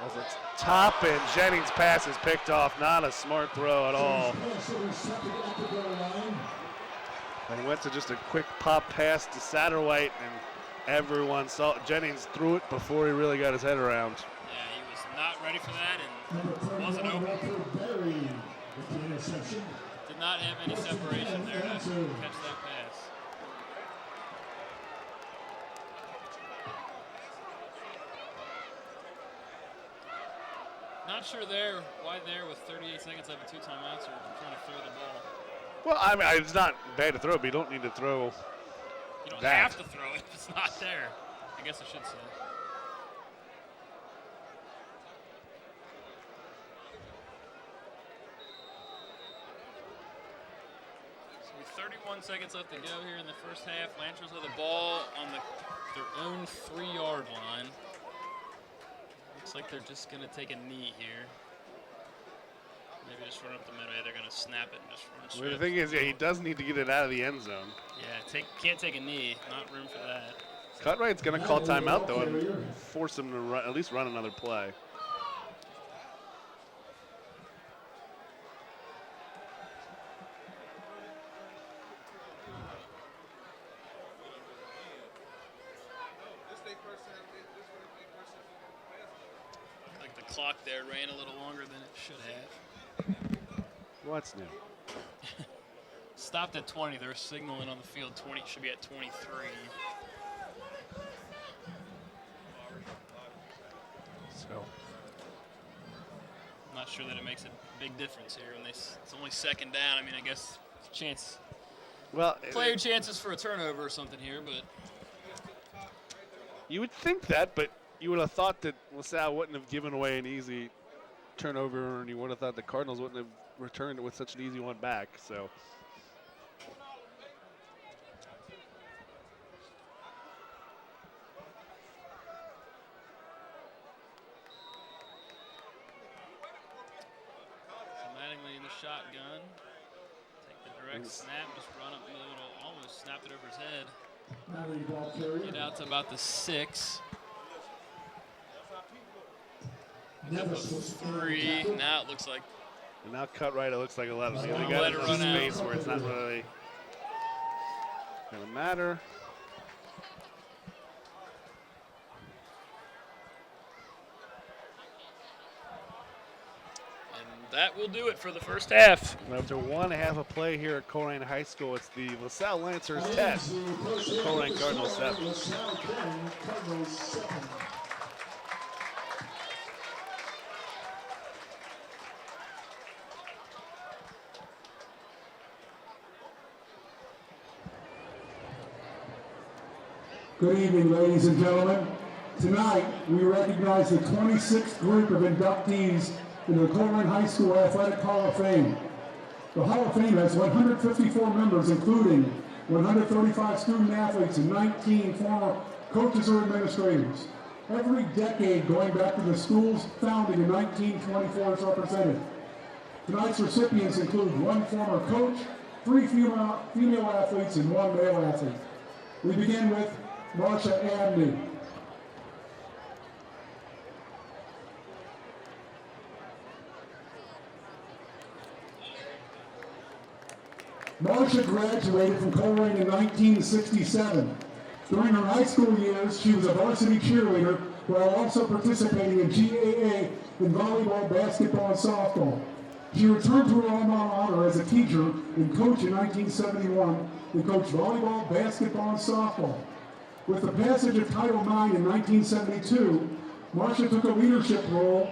As it's top, and Jennings' pass is picked off. Not a smart throw at all. And he went to just a quick pop pass to Satterwhite, and Everyone saw Jennings threw it before he really got his head around. Yeah, he was not ready for that and wasn't open. Did not have any separation there to catch that pass. Not sure why there with 38 seconds left and 2 timeouts are trying to throw the ball. Well, I mean, it's not bad to throw, but you don't need to throw. You don't have to throw it if it's not there. I guess I should say. So with 31 seconds left to go here in the first half, Lancers with the ball on their own 3-yard line. Looks like they're just going to take a knee here. Maybe just run up the middle. They're going to snap it and just run straight. Well, the thing is, yeah, he does need to get it out of the end zone. Yeah, can't take a knee. Not room for that. Cutright's going to call timeout, though, and force him to at least run another play. Like the clock there ran a little longer than it should have. What's new? Stopped at 20. They're signaling on the field 20 should be at 23. So I'm not sure that it makes a big difference here. And it's only second down. I mean, I guess chance. Well, Player chances for a turnover or something here, but you would think that, but you would have thought that LaSalle wouldn't have given away an easy turnover, and you would have thought the Cardinals wouldn't have returned it with such an easy one back. So. Mattingly in the shotgun. Take the direct snap, just run up the middle, almost snapped it over his head. Get out to about the 6. Up a 3. Now it looks like. And now Cutright, it looks like a lot of people. They Let got it a run out. space where it's not really going to matter. That will do it for the first half. After 1.5 a play here at Colerain High School, it's the LaSalle Lancers 10, Colerain Cardinals 7. Good evening, ladies and gentlemen. Tonight, we recognize the 26th group of inductees in the Colerain High School Athletic Hall of Fame. The Hall of Fame has 154 members, including 135 student athletes and 19 former coaches or administrators. Every decade going back to the school's founding in 1924 is represented. Tonight's recipients include 1 former coach, 3 female athletes, and 1 male athlete. We begin with Marcia Abney. Marcia graduated from Colerain in 1967. During her high school years, she was a varsity cheerleader while also participating in GAA in volleyball, basketball, and softball. She returned to her alma mater as a teacher and coach in 1971 and coached volleyball, basketball, and softball. With the passage of Title IX in 1972, Marcia took a leadership role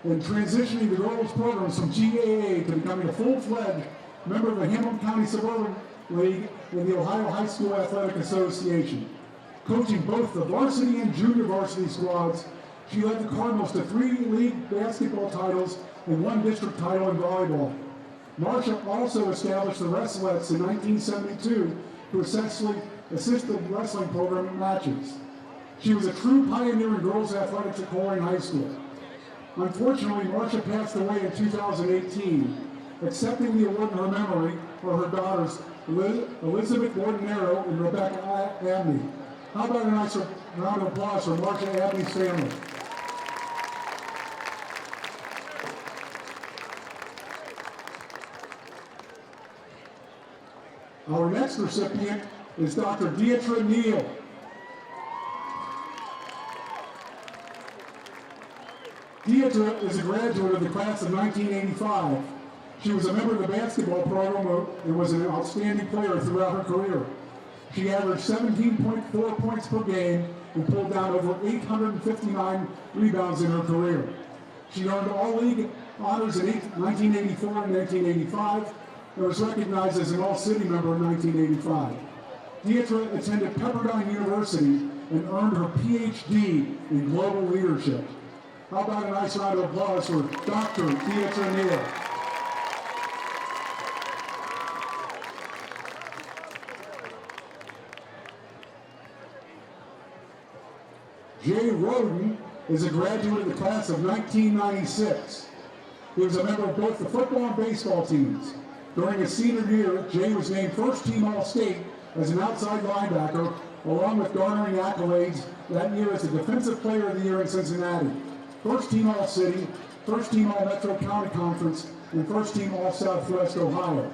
in transitioning the girls' programs from GAA to becoming a full-fledged member of the Hamilton County Suburban League in the Ohio High School Athletic Association. Coaching both the varsity and junior varsity squads, she led the Cardinals to 3 league basketball titles and 1 district title in volleyball. Marcia also established the Wrestlettes in 1972 to successfully assist the wrestling program in matches. She was a true pioneer in girls athletics at Colerain High School. Unfortunately, Marcia passed away in 2018. Accepting the award in her memory are her daughters, Elizabeth Ordinero and Rebecca Abney. How about a nice round of applause for Marcia Abney's family? Our next recipient is Dr. Deidre Neal. Deidre is a graduate of the class of 1985. She was a member of the basketball program and was an outstanding player throughout her career. She averaged 17.4 points per game and pulled down over 859 rebounds in her career. She earned all-league honors in 1984 and 1985 and was recognized as an All-City member in 1985. Deidre attended Pepperdine University and earned her PhD in global leadership. How about a nice round of applause for Dr. Deidre Neal. Jay Roden is a graduate of the class of 1996. He was a member of both the football and baseball teams. During his senior year, Jay was named first-team All-State as an outside linebacker, along with garnering accolades that year as the Defensive Player of the Year in Cincinnati, first-team All-City, first-team All-Metro County Conference, and first-team All-Southwest Ohio.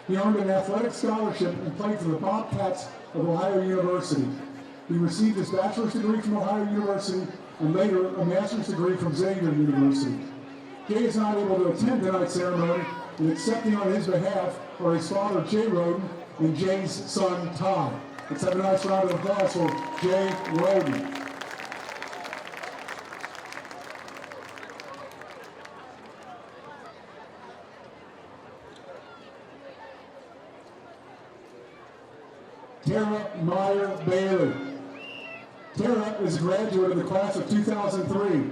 He earned an athletic scholarship and played for the Bobcats of Ohio University. He received his bachelor's degree from Ohio University and later a master's degree from Xavier University. Jay is not able to attend tonight's ceremony, and accepting on his behalf are his father, Jay Roden, and Jay's son, Todd. Let's have a nice round of applause for Jay Roden. Tara Meyer Bailey. Tara is a graduate of the class of 2003.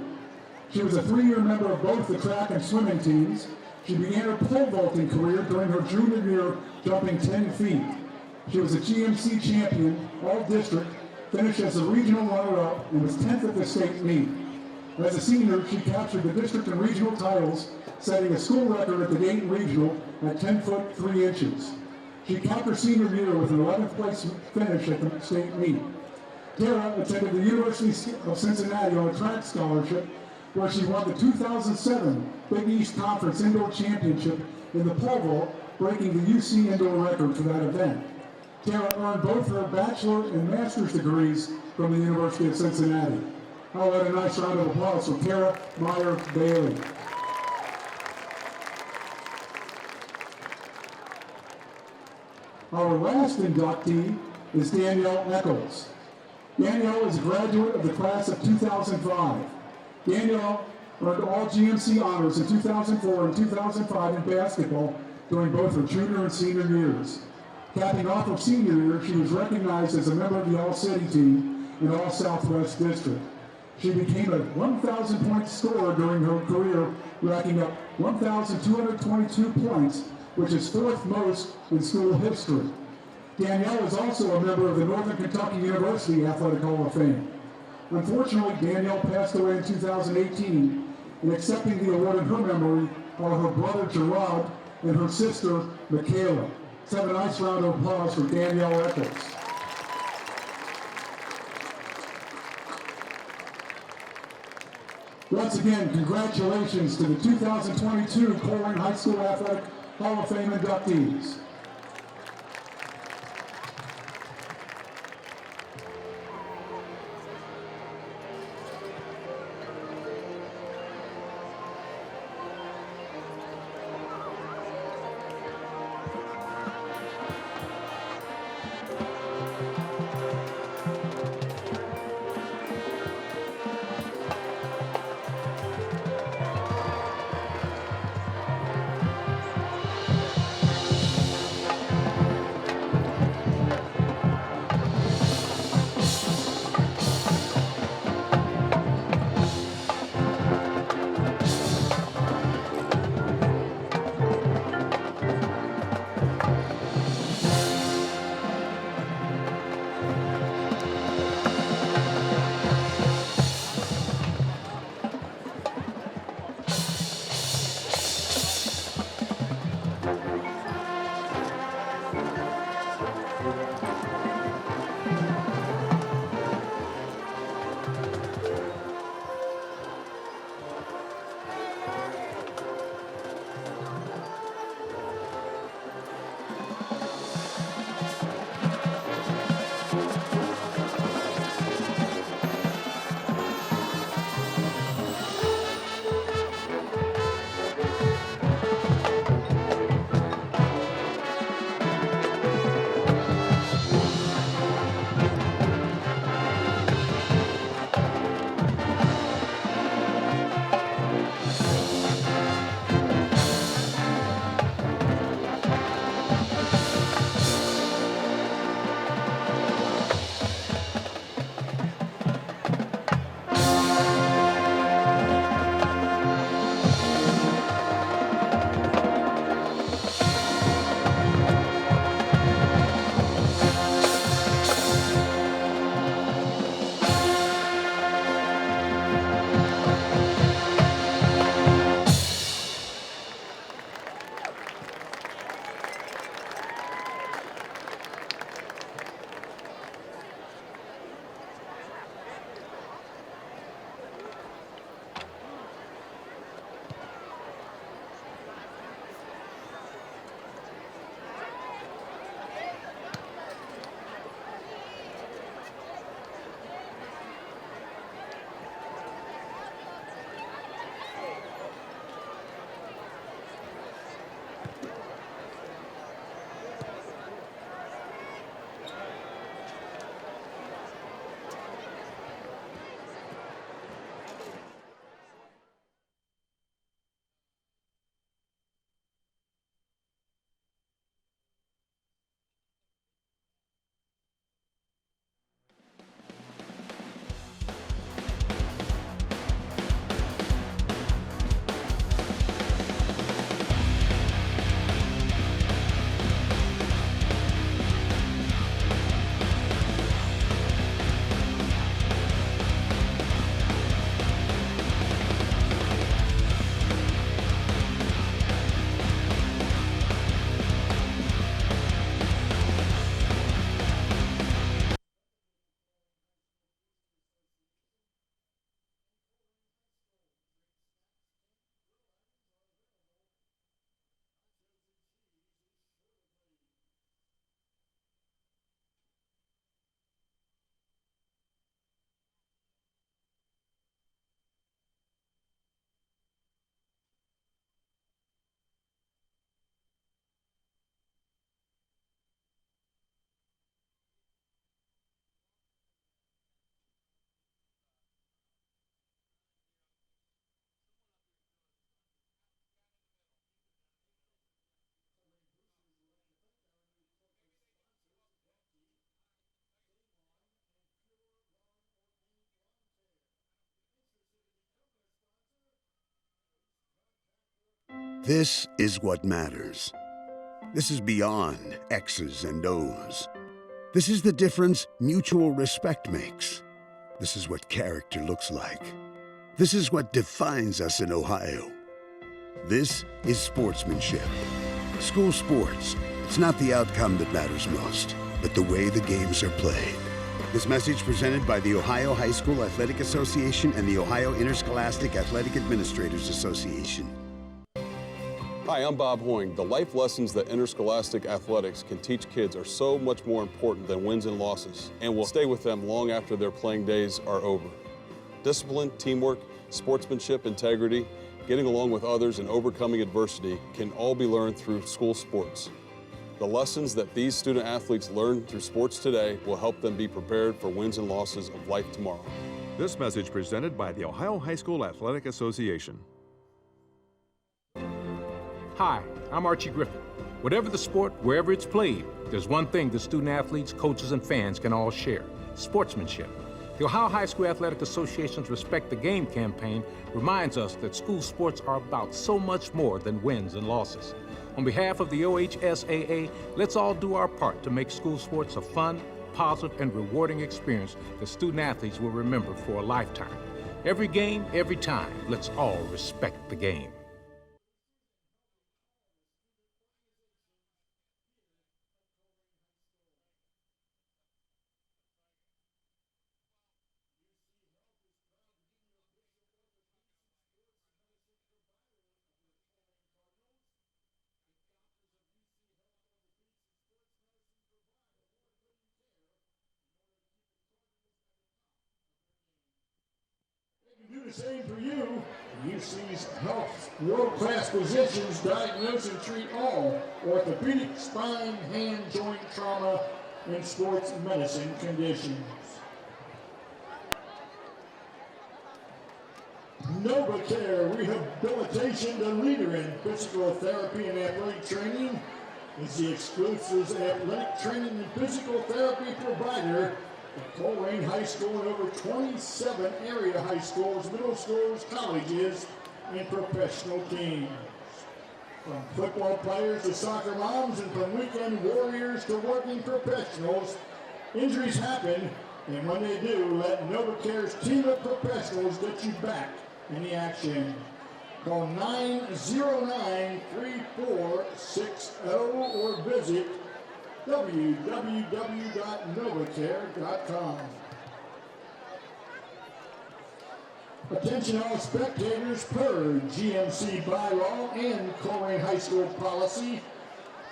She was a 3-year member of both the track and swimming teams. She began her pole vaulting career during her junior year, jumping 10 feet. She was a GMC champion, all-district, finished as a regional runner-up, and was 10th at the state meet. As a senior, she captured the district and regional titles, setting a school record at the Dayton Regional at 10 foot 3 inches. She capped her senior year with an 11th place finish at the state meet. Tara attended the University of Cincinnati on a track scholarship, where she won the 2007 Big East Conference Indoor Championship in the pole vault, breaking the UC indoor record for that event. Tara earned both her bachelor and master's degrees from the University of Cincinnati. How about a nice round of applause for Tara Meyer Bailey. Our last inductee is Danielle Eccles. Danielle is a graduate of the class of 2005. Danielle earned all GMC honors in 2004 and 2005 in basketball during both her junior and senior years. Capping off her senior year, she was recognized as a member of the All-City team in All-Southwest District. She became a 1,000-point scorer during her career, racking up 1,222 points, which is 4th most in school history. Danielle is also a member of the Northern Kentucky University Athletic Hall of Fame. Unfortunately, Danielle passed away in 2018, and accepting the award in her memory are her brother Gerard and her sister Michaela. Let's have a nice round of applause for Danielle Eccles. Once again, congratulations to the 2022 Colerain High School Athletic Hall of Fame inductees. This is what matters. This is beyond X's and O's. This is the difference mutual respect makes. This is what character looks like. This is what defines us in Ohio. This is sportsmanship. School sports, it's not the outcome that matters most, but the way the games are played. This message presented by the Ohio High School Athletic Association and the Ohio Interscholastic Athletic Administrators Association. Hi, I'm Bob Hoying. The life lessons that interscholastic athletics can teach kids are so much more important than wins and losses, and will stay with them long after their playing days are over. Discipline, teamwork, sportsmanship, integrity, getting along with others, and overcoming adversity can all be learned through school sports. The lessons that these student athletes learn through sports today will help them be prepared for wins and losses of life tomorrow. This message presented by the Ohio High School Athletic Association. Hi, I'm Archie Griffin. Whatever the sport, wherever it's played, there's one thing the student athletes, coaches, and fans can all share: sportsmanship. The Ohio High School Athletic Association's Respect the Game campaign reminds us that school sports are about so much more than wins and losses. On behalf of the OHSAA, let's all do our part to make school sports a fun, positive, and rewarding experience that student athletes will remember for a lifetime. Every game, every time, let's all respect the game. Do the same for you. UC's Health world-class physicians diagnose and treat all orthopedic, spine, hand, joint trauma, and sports medicine conditions. NovaCare Rehabilitation, the leader in physical therapy and athletic training, is the exclusive athletic training and physical therapy provider at Colerain High School and over 27 area high schools, middle schools, colleges, and professional teams. From football players to soccer moms, and from weekend warriors to working professionals, injuries happen, and when they do, let NovaCare's team of professionals get you back in the action. Call 909-3460 or visit www.novacare.com. Attention all spectators, per GMC bylaw and Colerain High School policy,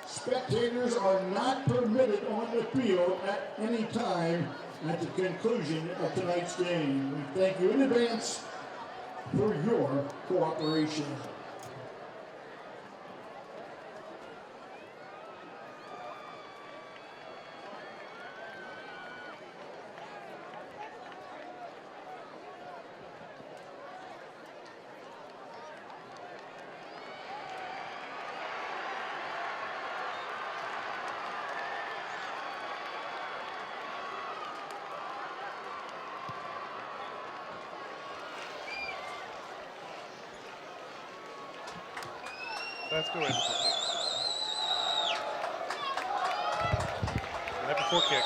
spectators are not permitted on the field at any time at the conclusion of tonight's game. We thank you in advance for your cooperation. Let's go right before kick. Right before kick.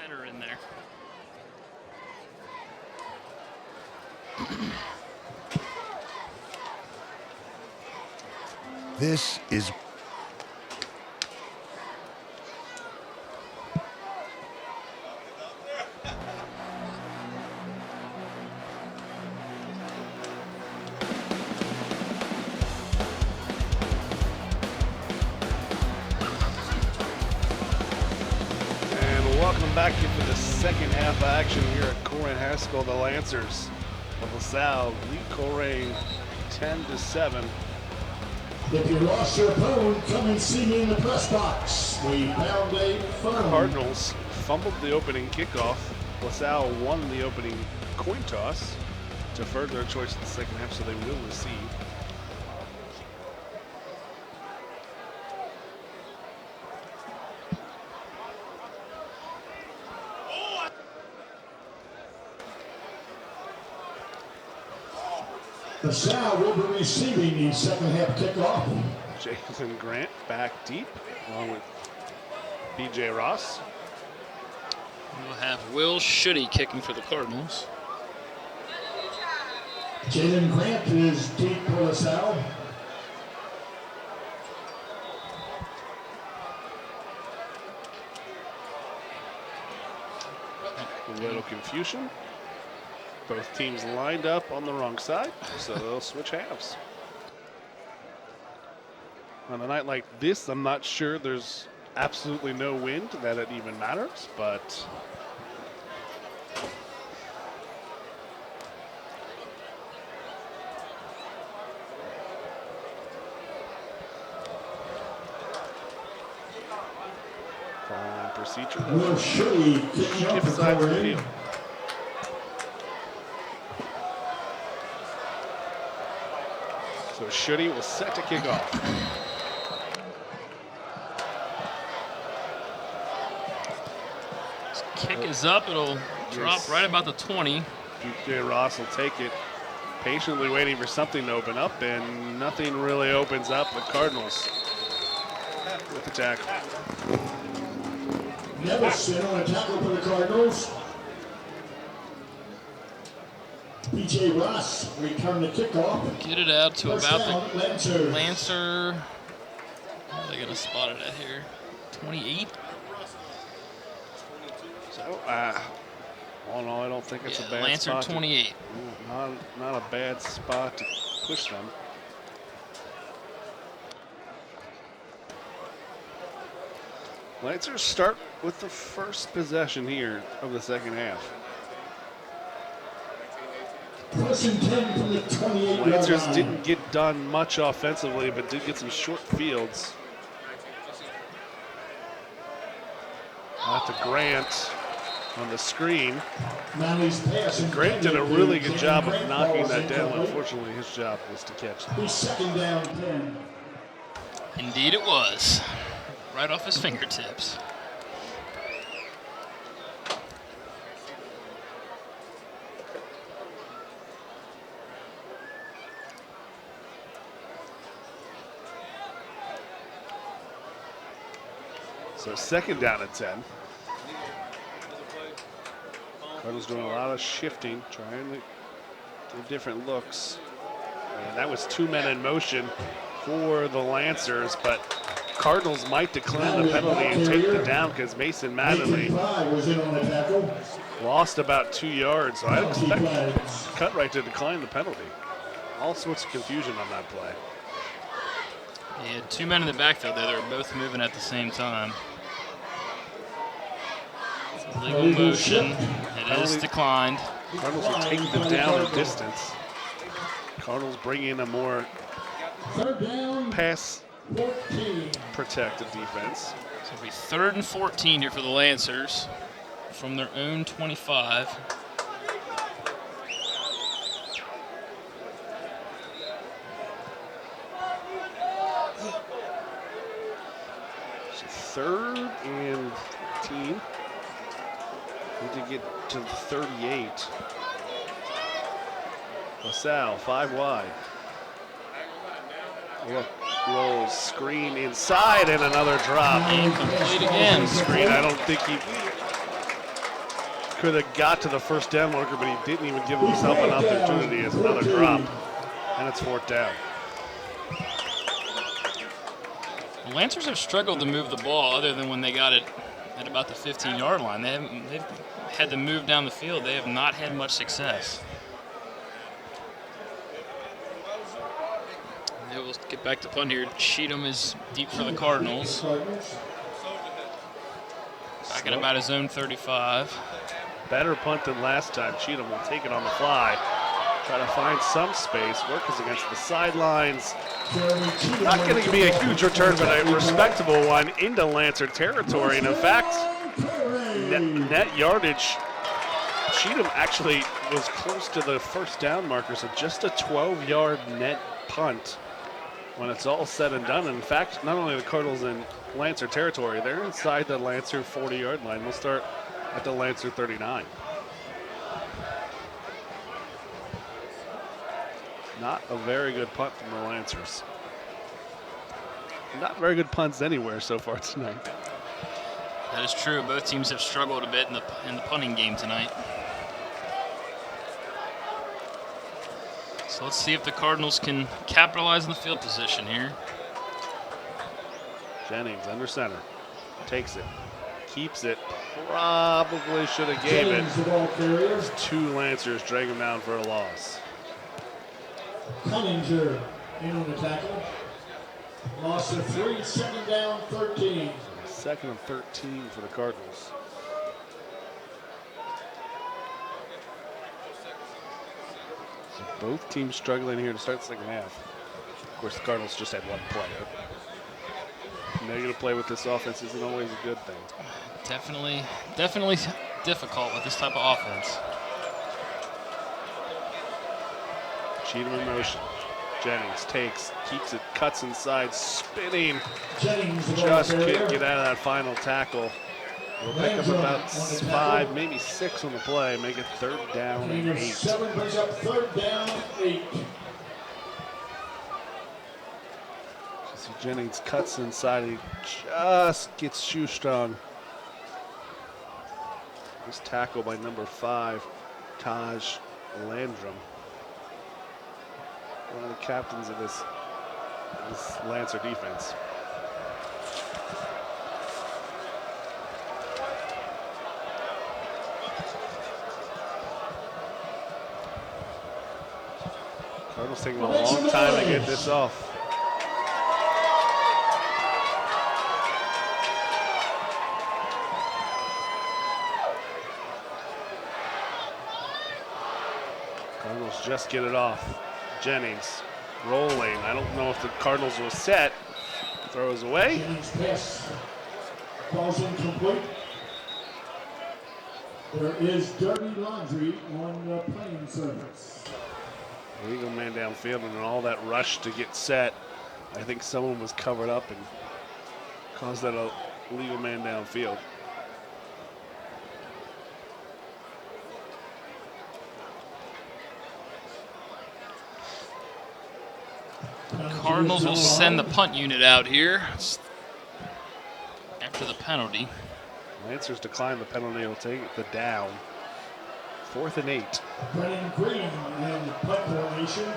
center in there. This is back into the second half action here at Colerain High School. The Lancers of LaSalle lead Colerain 10-7. If you lost your phone, come and see me in the press box. We found a phone. Cardinals fumbled the opening kickoff. LaSalle won the opening coin toss to further their choice in the second half, so they will receive. LaSalle will be receiving the second half kickoff. Jason Grant back deep, along with B.J. Ross. We'll have Will Schutte kicking for the Cardinals. Jalen Grant is deep for LaSalle. A little confusion. Both teams lined up on the wrong side, so they'll switch halves. On a night like this, I'm not sure there's absolutely no wind that it even matters, but following procedure. Will Schutte kicking up Shift for sides of the Colerain. field. So Schutte was set to kick off. This kick is up. It'll drop right about the 20. B.J. Ross will take it, patiently waiting for something to open up, and nothing really opens up. The Cardinals with the tackle. Nevison on a tackle for the Cardinals. B.J. Ross returned the kickoff. Get it out to First about down, the Lancers. Lancer. Where are they going to spot it at here? 28? So, all in all, I don't think it's a bad Lancer spot. 28. Not a bad spot to push them. Lancers start with the first possession here of the second half. First and 10 from the 28-yard Lancers line. didn't get done much offensively, but did get some short fields. Out to Grant on the screen. Manley's pass. Grant did a really good job of Grant knocking falls that down. incomplete. Unfortunately, his job was to catch it. Be second down 10. Indeed it was. Right off his fingertips. So second down at 10. Cardinals doing a lot of shifting, trying to give different looks. And that was two men in motion for the Lancers, but Cardinals might decline the penalty and take the down because Mason Mattingly 5 was in on the tackle. lost about 2 yards. So I Penalty expect flags. Cutright to decline the penalty. All sorts of confusion on that play. He had two men in the backfield there. They were both moving at the same time. It's a legal motion. It is declined. Cardinals will take the down in distance. Cardinals bring in a more Third down, pass 14. protected defense. So it'll be 3rd and 14 here for the Lancers from their own 25. So 3rd and 15. Need to get to 38. LaSalle, 5 wide. Look, rolls, screen inside, and another drop. Incomplete again. Screen, I don't think he could have got to the first down marker, but he didn't even give himself an opportunity as another drop. And it's 4th down. The Lancers have struggled to move the ball other than when they got it at about the 15-yard line. They've had to move down the field. They have not had much success. They will get back to punt here. Cheatham is deep for the Cardinals. Back at about his own 35. Better punt than last time. Cheatham will take it on the fly. Try to find some space. Work is against the sidelines. Not going to be a huge return, but a respectable one into Lancer territory. And in fact, net yardage, Cheatham actually was close to the first down marker, so just a 12-yard net punt when it's all said and done. And in fact, not only are the Cardinals in Lancer territory, they're inside the Lancer 40-yard line. We'll start at the Lancer 39. Not a very good punt from the Lancers. Not very good punts anywhere so far tonight. That is true. Both teams have struggled a bit in the punting game tonight. So let's see if the Cardinals can capitalize on the field position here. Jennings under center. Takes it. Keeps it. Probably should have gave it. There's 2 Lancers drag him down for a loss. Cunninger in on the tackle. Loss of 3, 2nd down, 13. 2nd and 13 for the Cardinals. So both teams struggling here to start the second half. Of course, the Cardinals just had one player. Negative play with this offense isn't always a good thing. Definitely difficult with this type of offense. Cheatham in motion. Jennings takes, keeps it, cuts inside, spinning. Just can't get out of that final tackle. We'll pick up about 5, maybe 6 on the play, make it 3rd down and 8. 7 brings up 3rd down, 8. See Jennings cuts inside, he just gets shoestrung. This tackle by number 5, Taj Landrum. One of the captains of this Lancer defense. Cardinals taking a long time to get this off. Cardinals just get it off. Jennings rolling. I don't know if the Cardinals will set. Throws away. Jennings pass. Ball's incomplete. There is dirty laundry on the playing surface. Legal man downfield, and all that rush to get set, I think someone was covered up and caused that illegal man downfield. Cardinals will send the punt unit out here after the penalty. Lancers decline the penalty. He'll take the down. 4th and 8. Brennan Green in punt formation.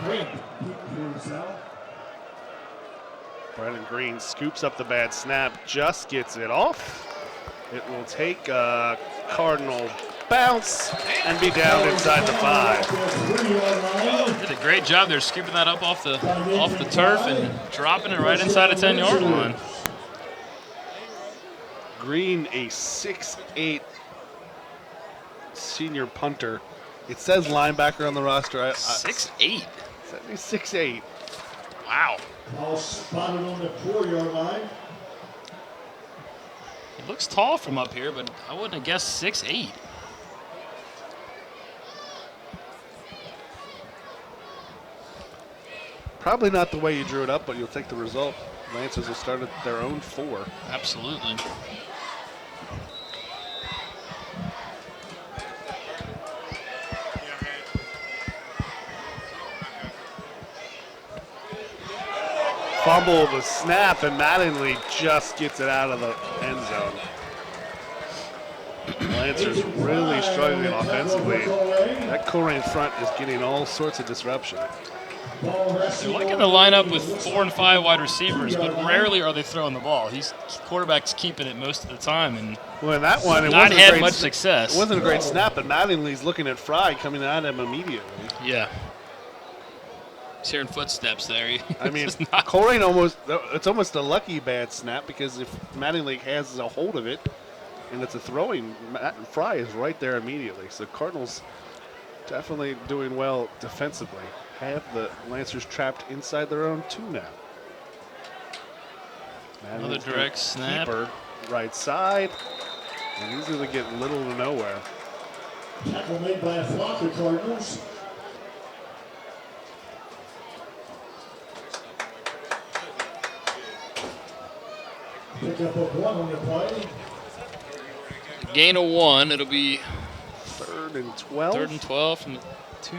Green for Salle. Brennan Green scoops up the bad snap, just gets it off. It will take a Cardinal bounce and be down inside the 5. Did a great job there scooping that up off the turf and dropping it right inside a 10-yard line. Green, a 6'8" senior punter. It says linebacker on the roster. 6'8". He's 6'8". Wow. Ball spotted on the 4-yard line. He looks tall from up here, but I wouldn't have guessed 6'8". Probably not the way you drew it up, but you'll take the result. Lancers will start at their own 4. Absolutely. fumble the snap, and Mattingly just gets it out of the end zone. Lancers really struggling offensively. That Colerain front is getting all sorts of disruption. They're liking to line up with 4 and 5 wide receivers, but rarely are they throwing the ball. Quarterback's keeping it most of the time, and well, in that one, it not wasn't had much success. It wasn't a great snap, but Mattingly's looking at Fry coming at him immediately. Yeah. He's hearing footsteps there. I mean, Colerain it's almost a lucky bad snap, because if Mattingly has a hold of it and it's a throwing, Fry is right there immediately. So Cardinals definitely doing well defensively. Have the Lancers trapped inside their own 2 now. Another direct snap. Keeper, right side, and he's going to get little to nowhere. Tackle made by a flock of Cardinals. Pick up a 1 on the play. Gain of 1. It'll be 3rd and 12. 3rd and 12 from the 2.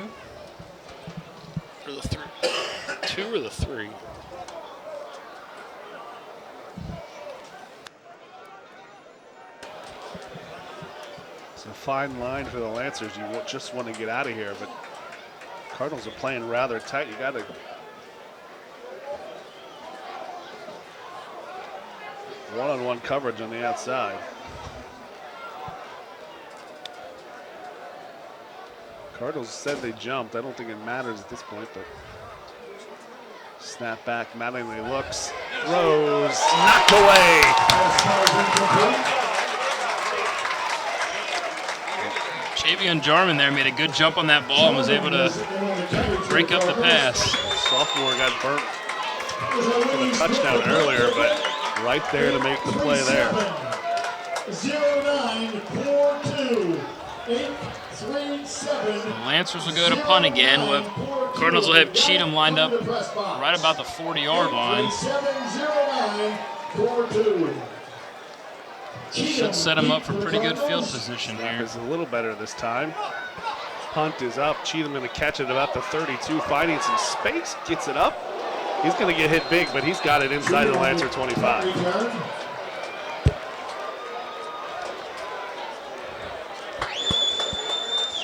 Or the 3. 2 or the 3. It's a fine line for the Lancers. You just want to get out of here, but Cardinals are playing rather tight. You got to one-on-one coverage on the outside. Cardinals said they jumped. I don't think it matters at this point, but snap back. Mattingly looks, throws, knocked away. Javion Jarman there made a good jump on that ball and was able to break up the pass. Sophomore got burnt for the touchdown earlier, but right there to make the play there. 0942 837. The Lancers will go to punt again. Cardinals will have Cheatham lined up right about the 40-yard line. 70942. Should set him up for pretty good field position here. Is a little better this time. Punt is up. Cheatham going to catch it about the 32, finding some space, gets it up. He's going to get hit big, but he's got it inside the Lancer 25.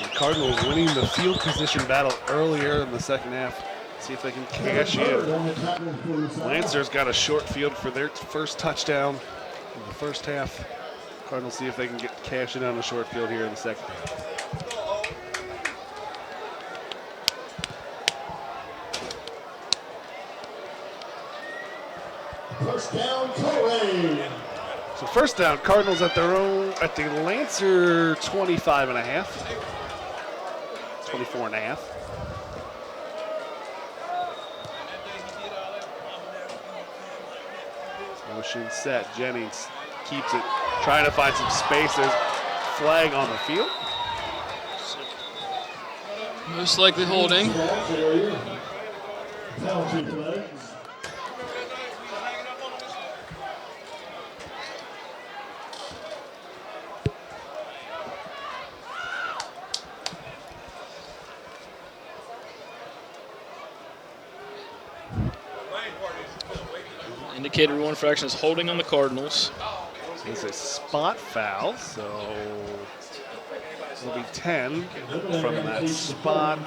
The Cardinals winning the field position battle earlier in the second half. See if they can cash in. Lancers got a short field for their first touchdown in the first half. Cardinals see if they can get cash in on a short field here in the second half. First down, Colerain. So first down, Cardinals at their own, at the Lancer 25 and a half. 24 and a half. Motion set, Jennings keeps it, trying to find some space. There's flag on the field. Most likely holding. Penalty flag. Indicated 1 fraction is holding on the Cardinals. It's a spot foul, so it'll be 10 from that spot.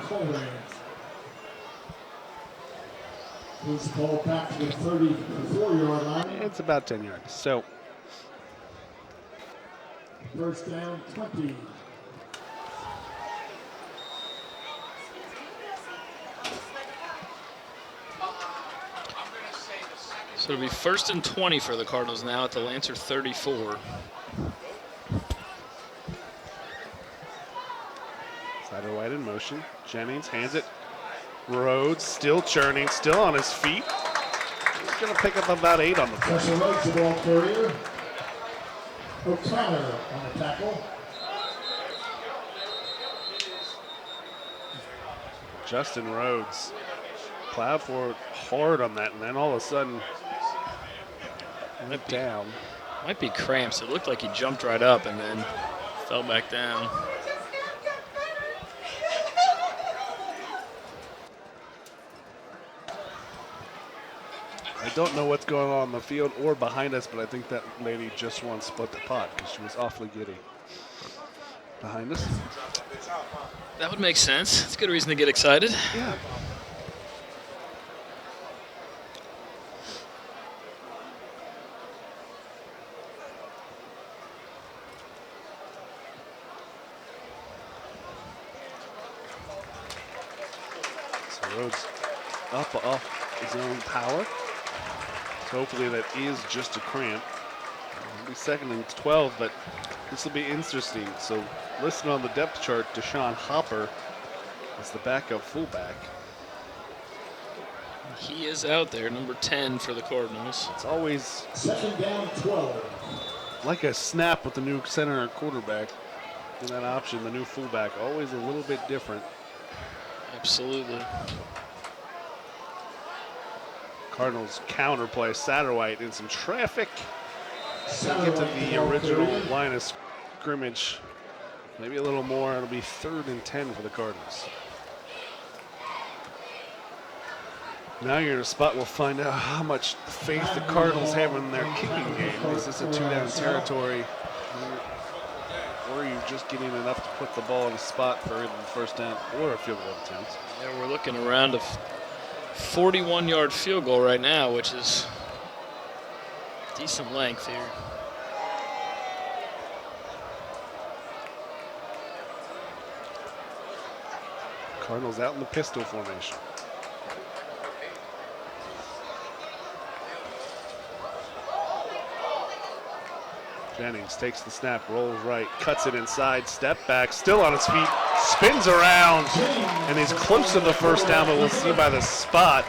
Moves the ball back to the 34-yard line. It's about 10 yards. So First down, 20. So it'll be 1st and 20 for the Cardinals now at the Lancer 34. Slider White in motion. Jennings hands it. Rhodes still churning, still on his feet. He's going to pick up about 8 on the play. Special rights, the ball carrier. O'Connor on the tackle. Justin Rhodes plowed forward hard on that, and then all of a sudden went down. Might be cramps. It looked like he jumped right up and then fell back down. I don't know what's going on in the field or behind us, but I think that lady just won split the pot because she was awfully giddy. Behind us. That would make sense. It's a good reason to get excited. Yeah. So Rhodes up off his own power. So hopefully that is just a cramp. It'll be second and 12, but this will be interesting. So listed on the depth chart, Deshaun Hopper is the backup fullback. He is out there, number 10 for the Cardinals. It's always Second down, 12. like a snap with the new center and quarterback. In that option, the new fullback, always a little bit different. Absolutely. Cardinals counterplay Satterwhite in some traffic. Get to the original line of scrimmage. Maybe a little more. It'll be 3rd and 10 for the Cardinals. Now you're in a spot we'll find out how much faith the Cardinals have in their kicking game. Is this a 2-down territory? Or are you just getting enough to put the ball in a spot for either the first down or a field goal attempt? Yeah, we're looking around a 41-yard field goal right now, which is decent length here. Cardinals out in the pistol formation. Jennings takes the snap, rolls right, cuts it inside, step back, still on his feet, spins around, and he's close to the first down, but we'll see by the spot.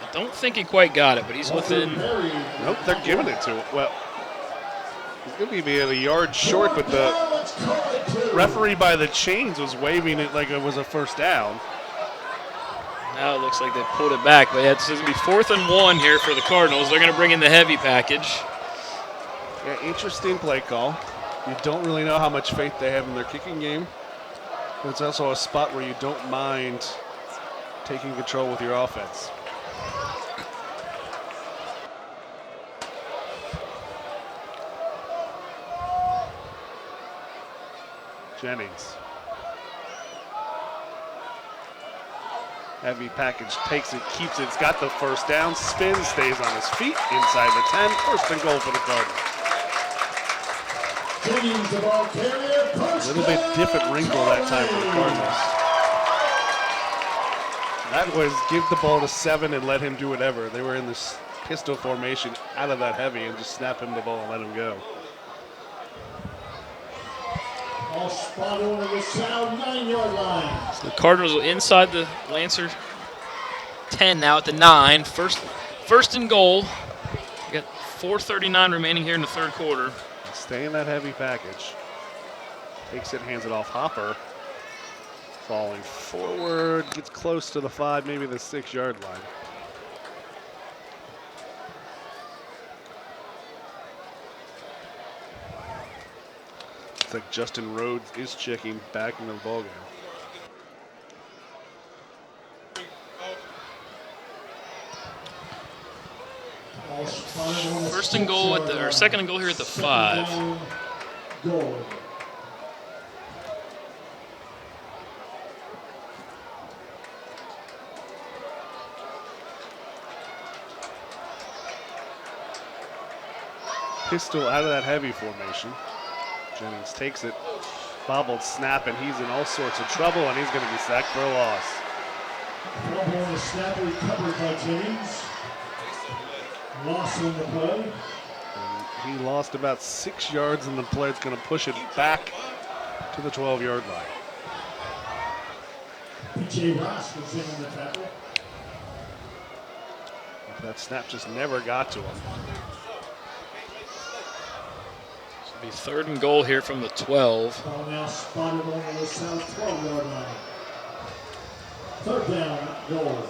I don't think he quite got it, but he's within. Nope, they're giving it to him. Well, he's going to be a yard short, but the referee by the chains was waving it like it was a first down. Now it looks like they pulled it back, but it's going to be 4th and 1 here for the Cardinals. They're going to bring in the heavy package. Yeah, interesting play call. You don't really know how much faith they have in their kicking game. But it's also a spot where you don't mind taking control with your offense. Jennings. Heavy package takes it, keeps it, it's got the first down, spins, stays on his feet, inside the 10, 1st and goal for the Cardinals. A little bit different wrinkle that time for the Cardinals. That was give the ball to 7 and let him do whatever. They were in this pistol formation out of that heavy and just snap him the ball and let him go. All spot on the Salle 9-yard line. So the Cardinals are inside the Lancer 10 now at the 9. First and goal. We got 4:39 remaining here in the 3rd quarter. Stay in that heavy package. Takes it, hands it off Hopper. Falling forward, gets close to the 5, maybe the 6-yard line. Looks like Justin Rhodes is checking back into the ballgame. First and goal at the, or second and goal here at the 5. Goal. Pistol out of that heavy formation. Jennings takes it, bobbled snap, and he's in all sorts of trouble, and he's going to be sacked for a loss. Fumble on the snap recovered by Jennings. Loss in the play. And he lost about 6 yards in the play. It's going to push it back to the 12-yard line. P.J. Ross was in on the tackle. That snap just never got to him. Be 3rd and goal here from the 12. Ball now spotted on the South 12-yard line. 3rd down, goal.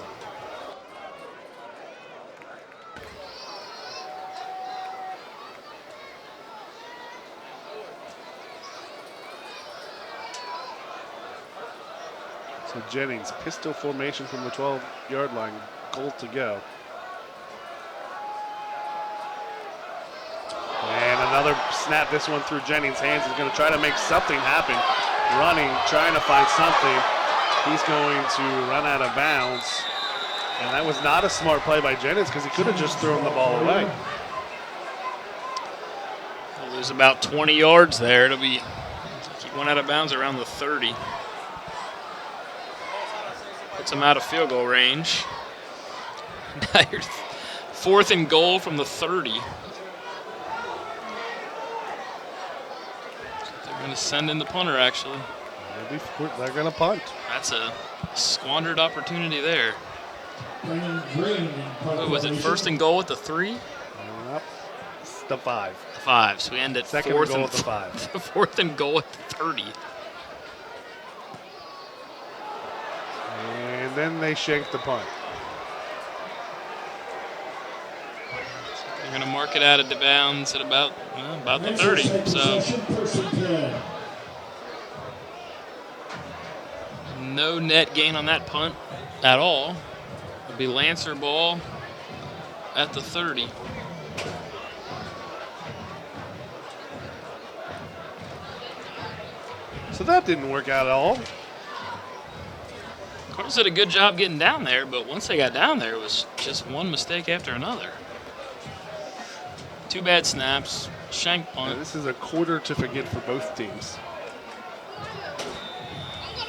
So Jennings, pistol formation from the 12-yard line, goal to go. And another snap, this one through Jennings' hands. He's going to try to make something happen. Running, trying to find something. He's going to run out of bounds. And that was not a smart play by Jennings because he could have just thrown the ball away. He'll lose about 20 yards there. It'll be, he went out of bounds around the 30. Puts him out of field goal range. Now you're 4th and goal from the 30. They're going to send in the punter, actually. They're going to punt. That's a squandered opportunity there. What was it, 1st and goal at the 3? Yep. It's the 5. The 5. So we end at 4th and goal at the 5. 4th and goal at the 30. And then they shake the punt. They're going to mark it out of the bounds at about the 30. So no net gain on that punt at all. It'll be Lancer ball at the 30. So that didn't work out at all. Cardinals did a good job getting down there, but once they got down there, it was just one mistake after another. 2 bad snaps, shank punt. Yeah, this is a quarter to forget for both teams.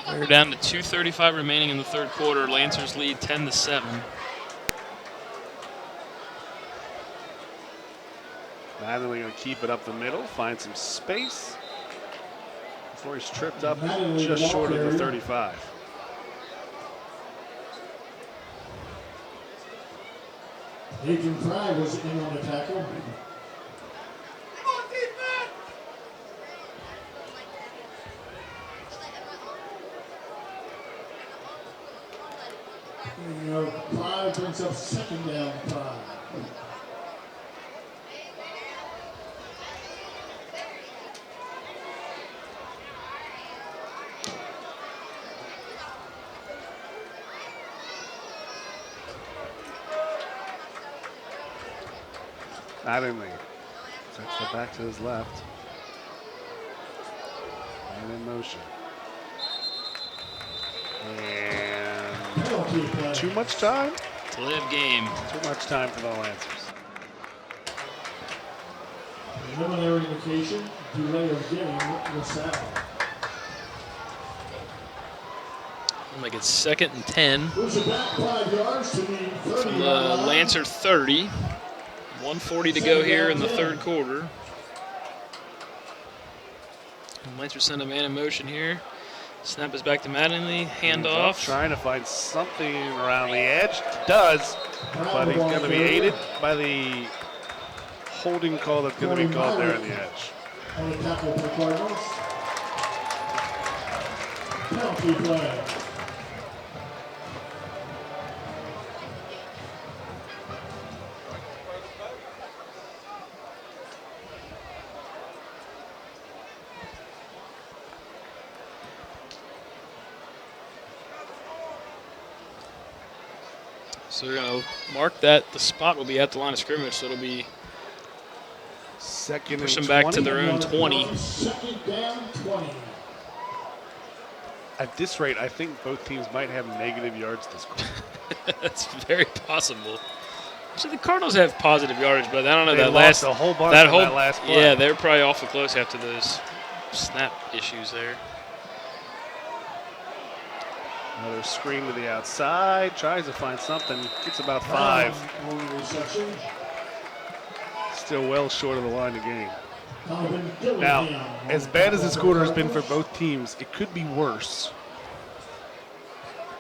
We're down to 2:35 remaining in the 3rd quarter. Lancers lead 10-7. Mattingly going to keep it up the middle, find some space before he's tripped up just short of the 35. Adrian Fry was in on the tackle. Fry brings up 2nd down. Fry. Mattingly sets it back to his left. And in motion. And too much time? To live game. Too much time for the Lancers. Preliminary indication, delay of game with Salle. Like it's 2nd and 10. Moves it back 5 yards to the 30. From the Lancer 30. 1:40 to go here in the 3rd quarter. And Lancers send a man in motion here. Snap is back to Mattingly. Handoff. Trying to find something around the edge. Does, but he's going to be aided by the holding call that's going to be called there on the edge. On the tackle for the Cardinals. Penalty flag. So they're going to mark that. The spot will be at the line of scrimmage, so it'll be Second push and them back 20. to their own 20. 2nd down, 20. At this rate, I think both teams might have negative yards this quarter. That's very possible. So the Cardinals have positive yardage, but I don't know They that lost last a whole bunch on that last play. Yeah, they're probably awful close after those snap issues there. Another screen to the outside. Tries to find something. Gets about 5. On reception. Still well short of the line of game. Donovan Gillingham Now, on as the bad as tackle this for quarter has the been for Cardinals. both teams, it could be worse.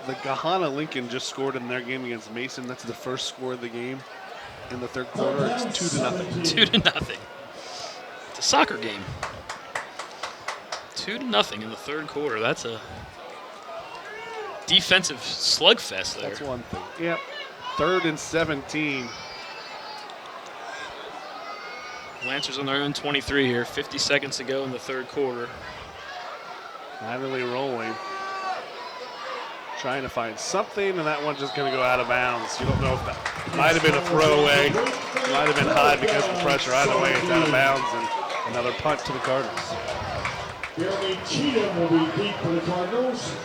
The Gahana Lincoln just scored in their game against Mason. That's the first score of the game in the 3rd quarter. It's 2-0. 2-0. It's a soccer game. 2-0 in the 3rd quarter. That's a defensive slugfest there. That's one thing. Yep. 3rd and 17. Lancers on their own 23 here. 50 seconds to go in the 3rd quarter. Not really rolling. trying to find something, and that one's just going to go out of bounds. You don't know if that might have been a throwaway, might have been high because of the pressure. Either way, it's out of bounds, and another punt to the Cardinals. Jeremy Cheatham will be deep for the Cardinals.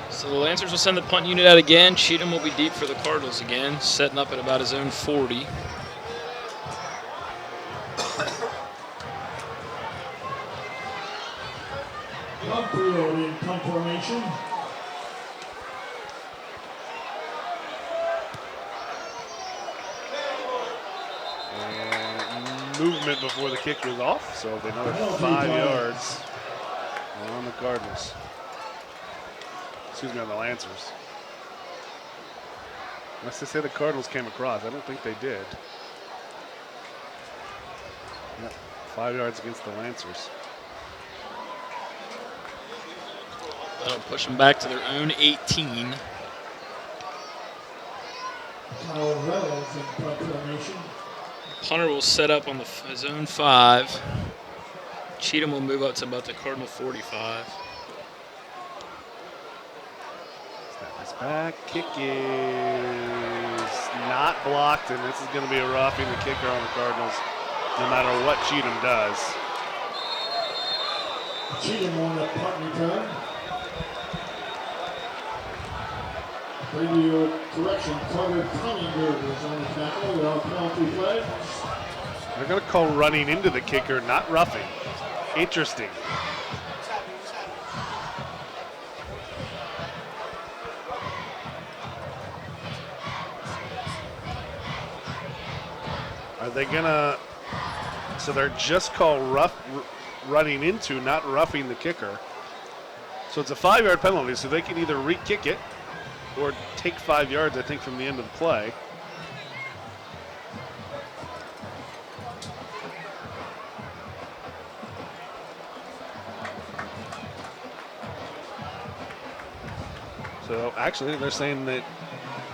So the Lancers will send the punt unit out again. Cheatham will be deep for the Cardinals again, setting up at about his own 40. Field in punt formation. And movement before the kick was off, so another 5 yards on the Cardinals. Excuse me, on the Lancers. Unless they say the Cardinals came across. I don't think they did. Yep, 5 yards against the Lancers. That'll push them back to their own 18. Kyle Reynolds in punt formation. Punter will set up on his own 5. Cheatham will move up to about the Cardinal 45. Snap is back. Kick is not blocked, and this is going to be a roughing the kicker on the Cardinals, no matter what Cheatham does. Cheatham on the punt return. Radio correction, Carter Cunningham is on the tackle without penalty flag. They're going to call running into the kicker, not roughing. Interesting. Are they going to, so they're just called running into, not roughing the kicker. So it's a 5-yard penalty, so they can either re-kick it or take 5 yards, I think, from the end of the play. So actually, they're saying that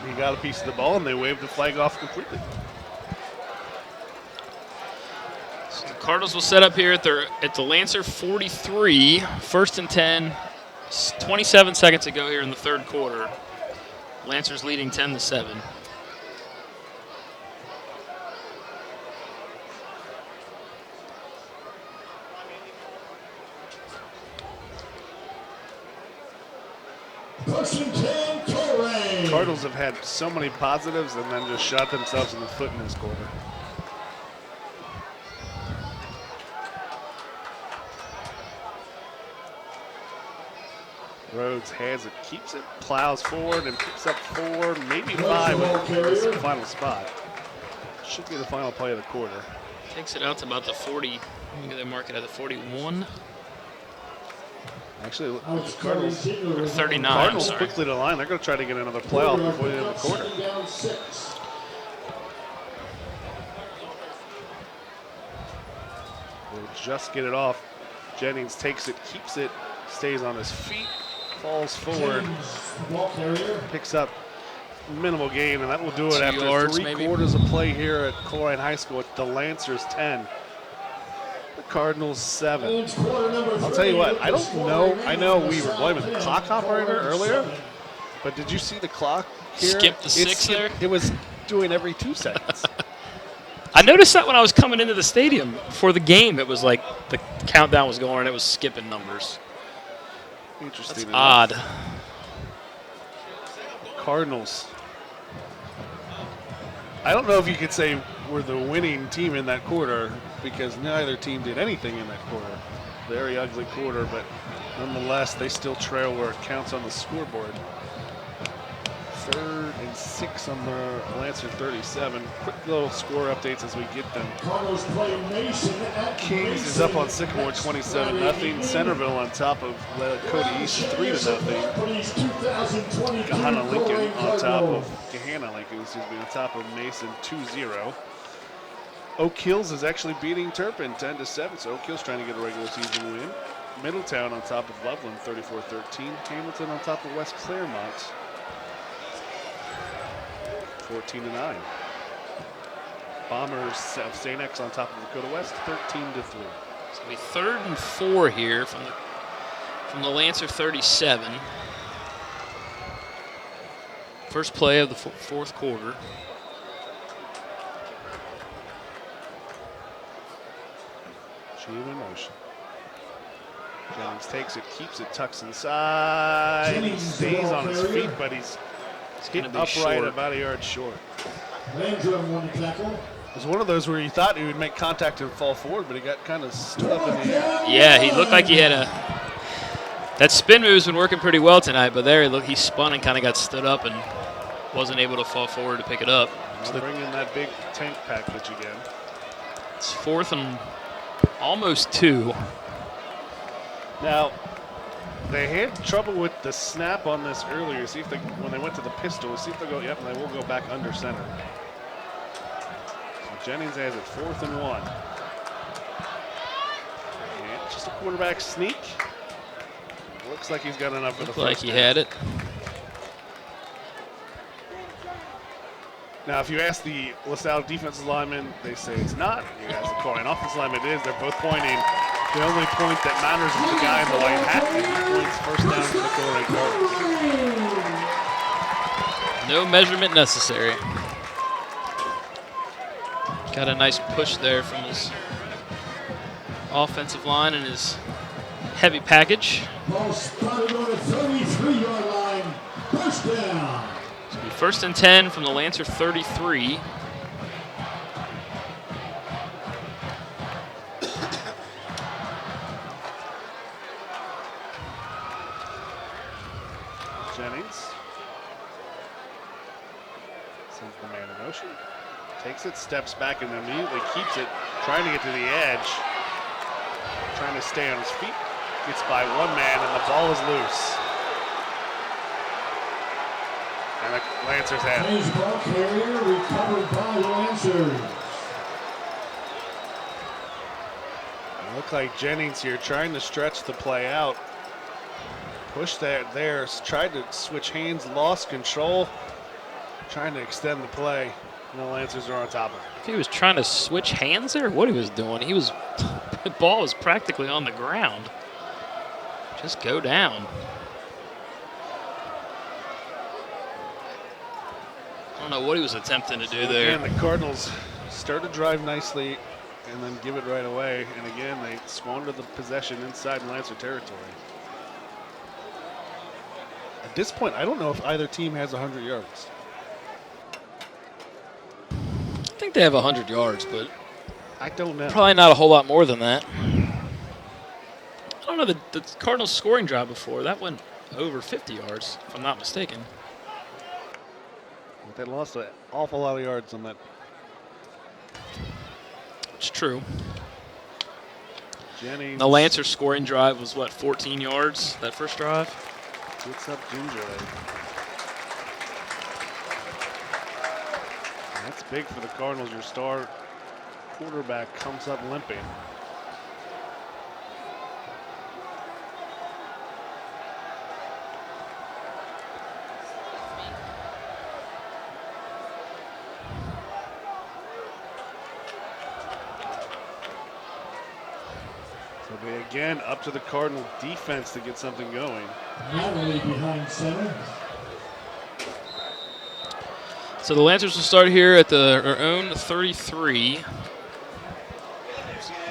he got a piece of the ball and they waved the flag off completely. So the Cardinals will set up here at the Lancer 43, 1st and 10, 27 seconds to go here in the third quarter. Lancers leading 10-7. First and 10, Colerain. Cardinals have had so many positives and then just shot themselves in the foot in this quarter. Rhodes has it, keeps it, plows forward, and picks up 4, maybe 5 with this final spot. Should be the final play of the quarter. Takes it out to about the 40. Maybe they mark it at the 41. Actually, the Cardinals, or 39. Cardinals quickly to the line. They're going to try to get another playoff before the end of the quarter. They'll just get it off. Jennings takes it, keeps it, stays on his feet, falls forward, picks up minimal gain, and that will do it 2 after yards, 3 quarters of play here at Colerain High School. At the Lancers 10, the Cardinals 7. I'll tell you what, I don't know. I know we were blaming the clock operator earlier, but did you see the clock here? Skip the 6 there? It was doing every 2 seconds. I noticed that when I was coming into the stadium before the game. It was like the countdown was going and it was skipping numbers. Interesting. That's odd. Cardinals. I don't know if you could say we're the winning team in that quarter because neither team did anything in that quarter. Very ugly quarter, but nonetheless, they still trail where it counts on the scoreboard. 3rd and 6 on the Lancer 37. Quick little score updates as we get them. Cardinals play Mason at Kings is up on Sycamore 27-0. Centerville on top of Cody East 3-0. Gahanna Lincoln on top of Mason 2-0. Oak Hills is actually beating Turpin 10-7, so Oak Hills trying to get a regular season win. Middletown on top of Loveland 34-13. Hamilton on top of West Claremont 14-9. Bombers of St. X on top of Dakota West 13-3. It's going to be 3rd and 4 here from from the Lancer 37. First play of the fourth quarter. Cheating in motion. Jennings takes it, keeps it, tucks inside. He stays on his feet, but he's getting upright short. about a yard short. Landry on one tackle. It was one of those where you thought he would make contact and fall forward, but he got kind of stood up in the air. Yeah, he looked like he had a. That spin move's been working pretty well tonight, but there he spun and kind of got stood up and wasn't able to fall forward to pick it up. So bring in that big tank package again. It's 4th and almost 2. Now, they had trouble with the snap on this earlier. See if they, when they went to the pistol, see if they'll go, yep, and they will go back under center. So Jennings has it 4th and 1. And just a quarterback sneak. Looks like he's got enough for the first Like he down. had it. Now, if you ask the LaSalle defensive lineman, they say it's not. You ask the Colerain offensive lineman, it is. They're both pointing. The only point that matters is the guy in the white hat. And he points first down to the Colerain Cardinals. No measurement necessary. Got a nice push there from his offensive line and his heavy package. Ball spotted on the 33-yard line. First down. It's gonna be 1st and 10 from the Lancer 33. Jennings sends the man in motion. Takes it, steps back, and immediately keeps it, trying to get to the edge. Trying to stay on his feet. Gets by one man, and the ball is loose. And the Lancers have it. James ball carrier recovered by the Lancers. It looked like Jennings here trying to stretch the play out. Pushed that there, tried to switch hands, lost control. Trying to extend the play, and the Lancers are on top of it. If he was trying to switch hands there, what he was doing, the ball was practically on the ground. Just go down. I don't know what he was attempting to do there. Again, the Cardinals start to drive nicely and then give it right away. And again, they squander the possession inside Lancer territory. At this point, I don't know if either team has 100 yards. I think they have 100 yards, but I don't know. probably not a whole lot more than that. I don't know, the Cardinals scoring drive before, that went over 50 yards, if I'm not mistaken. They lost an awful lot of yards on that. It's true. Jennings The Lancer scoring drive was, what, 14 yards, that first drive? gets up gingerly. And that's big for the Cardinals. Your star quarterback comes up limping. So they again up to the Cardinal defense to get something going. Natalie behind center. So the Lancers will start here at their own 33.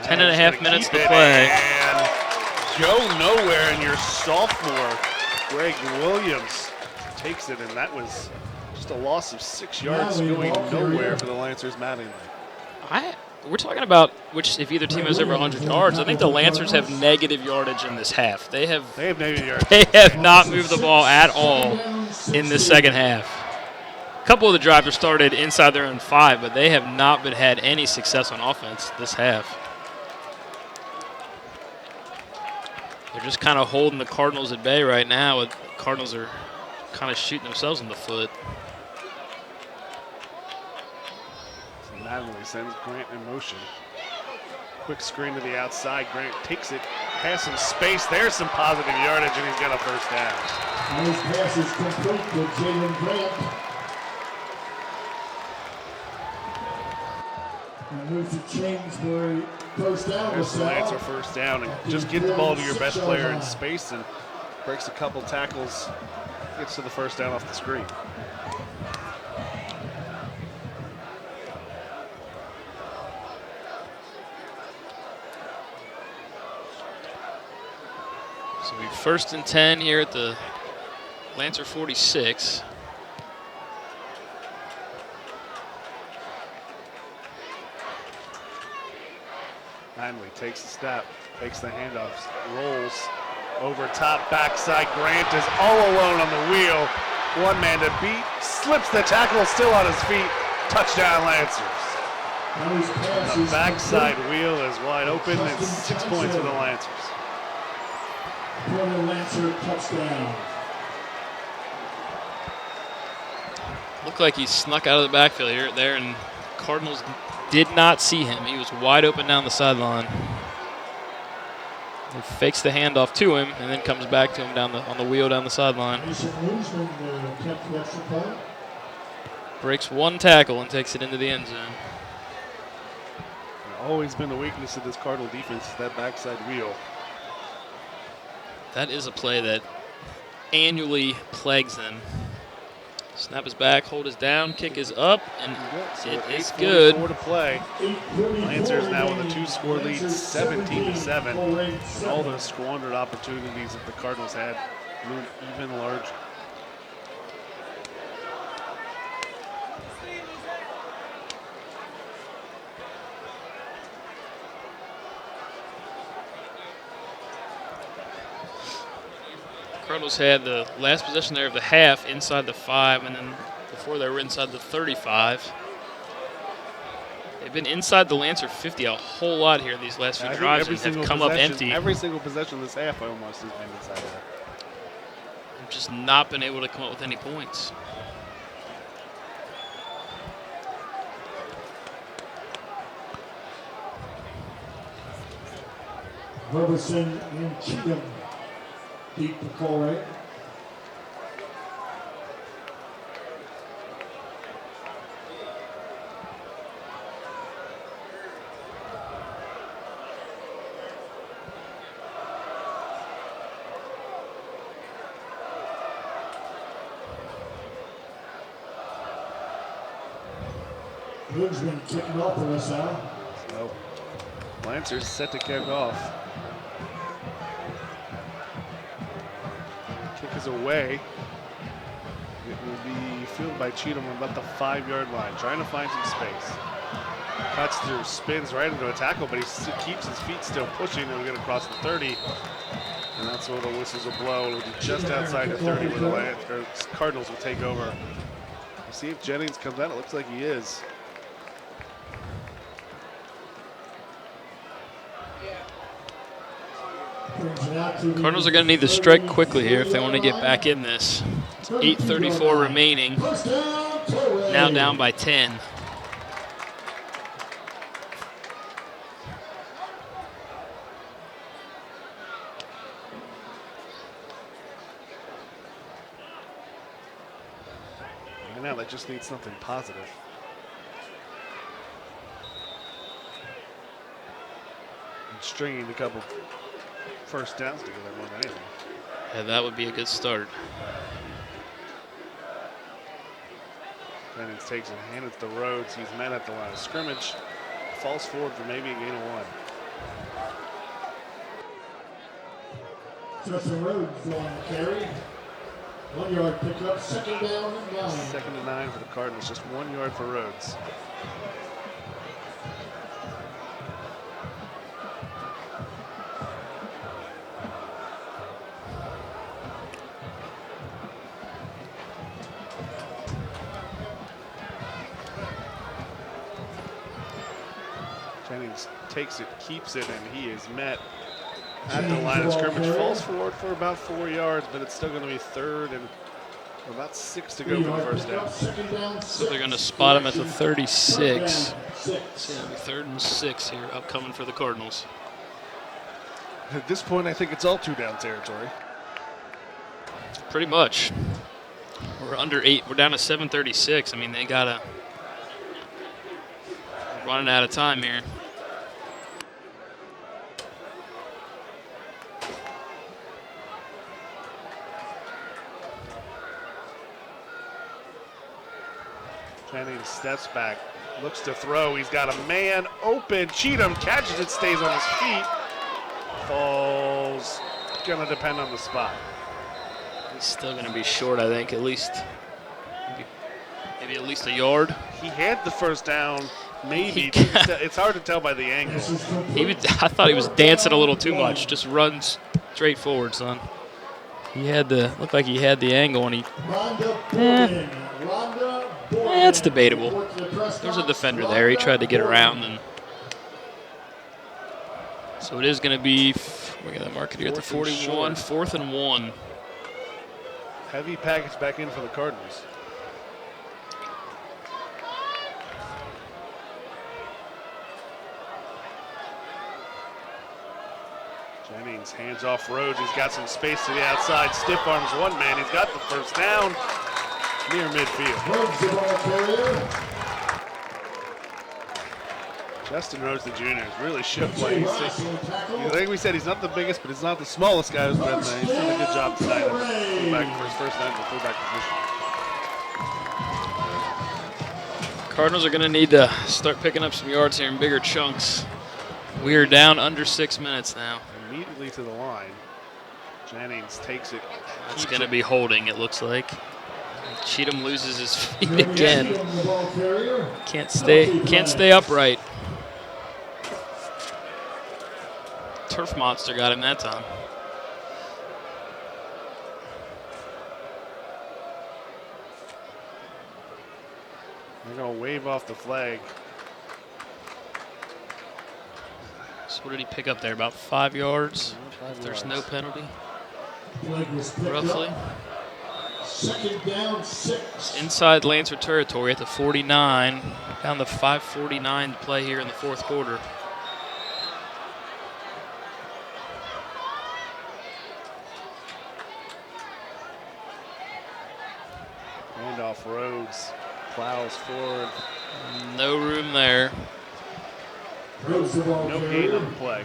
10 and a half minutes to play. And Joe Nowhere and your sophomore, Greg Williams, takes it, and that was just a loss of 6 yards going nowhere for the Lancers Mattingly. We're talking about which, if either team has over 100 yards, I think the Lancers have negative yardage in this half. They have negative yards. They have not moved the ball at all in the second half. A couple of the drives are started inside their own 5, but they have not had any success on offense this half. They're just kind of holding the Cardinals at bay right now. The Cardinals are kind of shooting themselves in the foot. Mattingly sends Grant in motion. Quick screen to the outside. Grant takes it, has some space. There's some positive yardage, and he's got a first down. Those passes complete to Jalen Grant. And move to Kingsbury. First down. There's the LaSalle. Lancer first down, and just get the ball to your best player in space and breaks a couple tackles, gets to the first down off the screen. So we 1st and 10 here at the Lancer 46. Heinley takes a step, takes the handoffs, rolls over top, backside. Grant is all alone on the wheel. One man to beat, slips the tackle, still on his feet. Touchdown Lancers. The backside wheel is wide open. It's 6 points for the Lancers. For the Lancer touchdown. Looked like he snuck out of the backfield here, there, and Cardinals did not see him. He was wide open down the sideline. He fakes the handoff to him and then comes back to him on the wheel down the sideline. Breaks one tackle and takes it into the end zone. Always been the weakness of this Cardinal defense, is that backside wheel. That is a play that annually plagues them. Snap is back, hold is down, kick is up, and So it with is good. 8:44 to play. Lancers now with a 2-score lead, 17-7. And all the squandered opportunities that the Cardinals had loom even larger. Cardinals had the last possession there of the half inside the 5, and then before they were inside the 35. They've been inside the Lancer 50 a whole lot here these last few drives and have come up empty. Every single possession this half almost has been inside of that. They've just not been able to come up with any points. Robertson and Cheatham. Deep to Colerain. Hood's been kicking off for LaSalle. So, Lancers set to kick off. Kick is away. It will be fielded by Cheatham on about the 5-yard line, trying to find some space. Cuts through, spins right into a tackle, but he keeps his feet still pushing. He'll get across the 30. And that's where the whistles will blow. It'll be just outside the 30 where the Cardinals will take over. We'll see if Jennings comes out. It looks like he is. Cardinals are going to need to strike quickly here if they want to get back in this. It's 8:34 remaining. Now down by 10. Right now, they just need something positive. And stringing a couple first downs together more than anything. Yeah, that would be a good start. Jennings takes it, hands it to Rhodes. He's met at the line of scrimmage. Falls forward for maybe a gain of 1. Justin Rhodes on the carry. 1 yard pickup, 2nd down and 9. 2nd and 9 for the Cardinals, just 1 yard for Rhodes. Jennings takes it, keeps it, and he is met at the line of scrimmage. Falls forward for about 4 yards, but it's still going to be 3rd and about 6 to go for the first down. So they're going to spot him at the 36. So it'll be 3rd and 6 here, upcoming for the Cardinals. At this point, I think it's all 2-down territory. Pretty much. We're under 8. We're down to 7:36. I mean, they got to running out of time here. Jennings steps back, looks to throw. He's got a man open. Cheatham catches it, stays on his feet. Falls. Gonna depend on the spot. He's still gonna be short, I think, at least. Maybe at least a yard. He had the first down, maybe. It's hard to tell by the angle. I thought he was dancing a little too much. Just runs straight forward, son. He had looked like he had the angle, and he. It's debatable. There's a defender there. He tried to get around, and so it is going to be. We got to mark it here at the 41. 4th and 1. Heavy package back in for the Cardinals. Jennings hands off Rhodes. He's got some space to the outside. Stiff arms one man. He's got the first down near midfield. Justin Rhodes, the junior, has really shook play. Like we said, he's not the biggest, but he's not the smallest guy who's been there. He's done a good job tonight. Fullback for his first night in the fullback position. Cardinals are going to need to start picking up some yards here in bigger chunks. We are down under 6 minutes now. Immediately to the line. Jennings takes it. It's going to be holding, it looks like. Cheatham loses his feet again. Can't stay upright. Turf monster got him that time. They're going to wave off the flag. So what did he pick up there? About 5 yards? If there's no penalty? Roughly. Second down, 6. Inside Lancer territory at the 49. Down to 5:49 to play here in the 4th quarter. Handoff Rhodes. Plows forward. No room there. No gain on the play.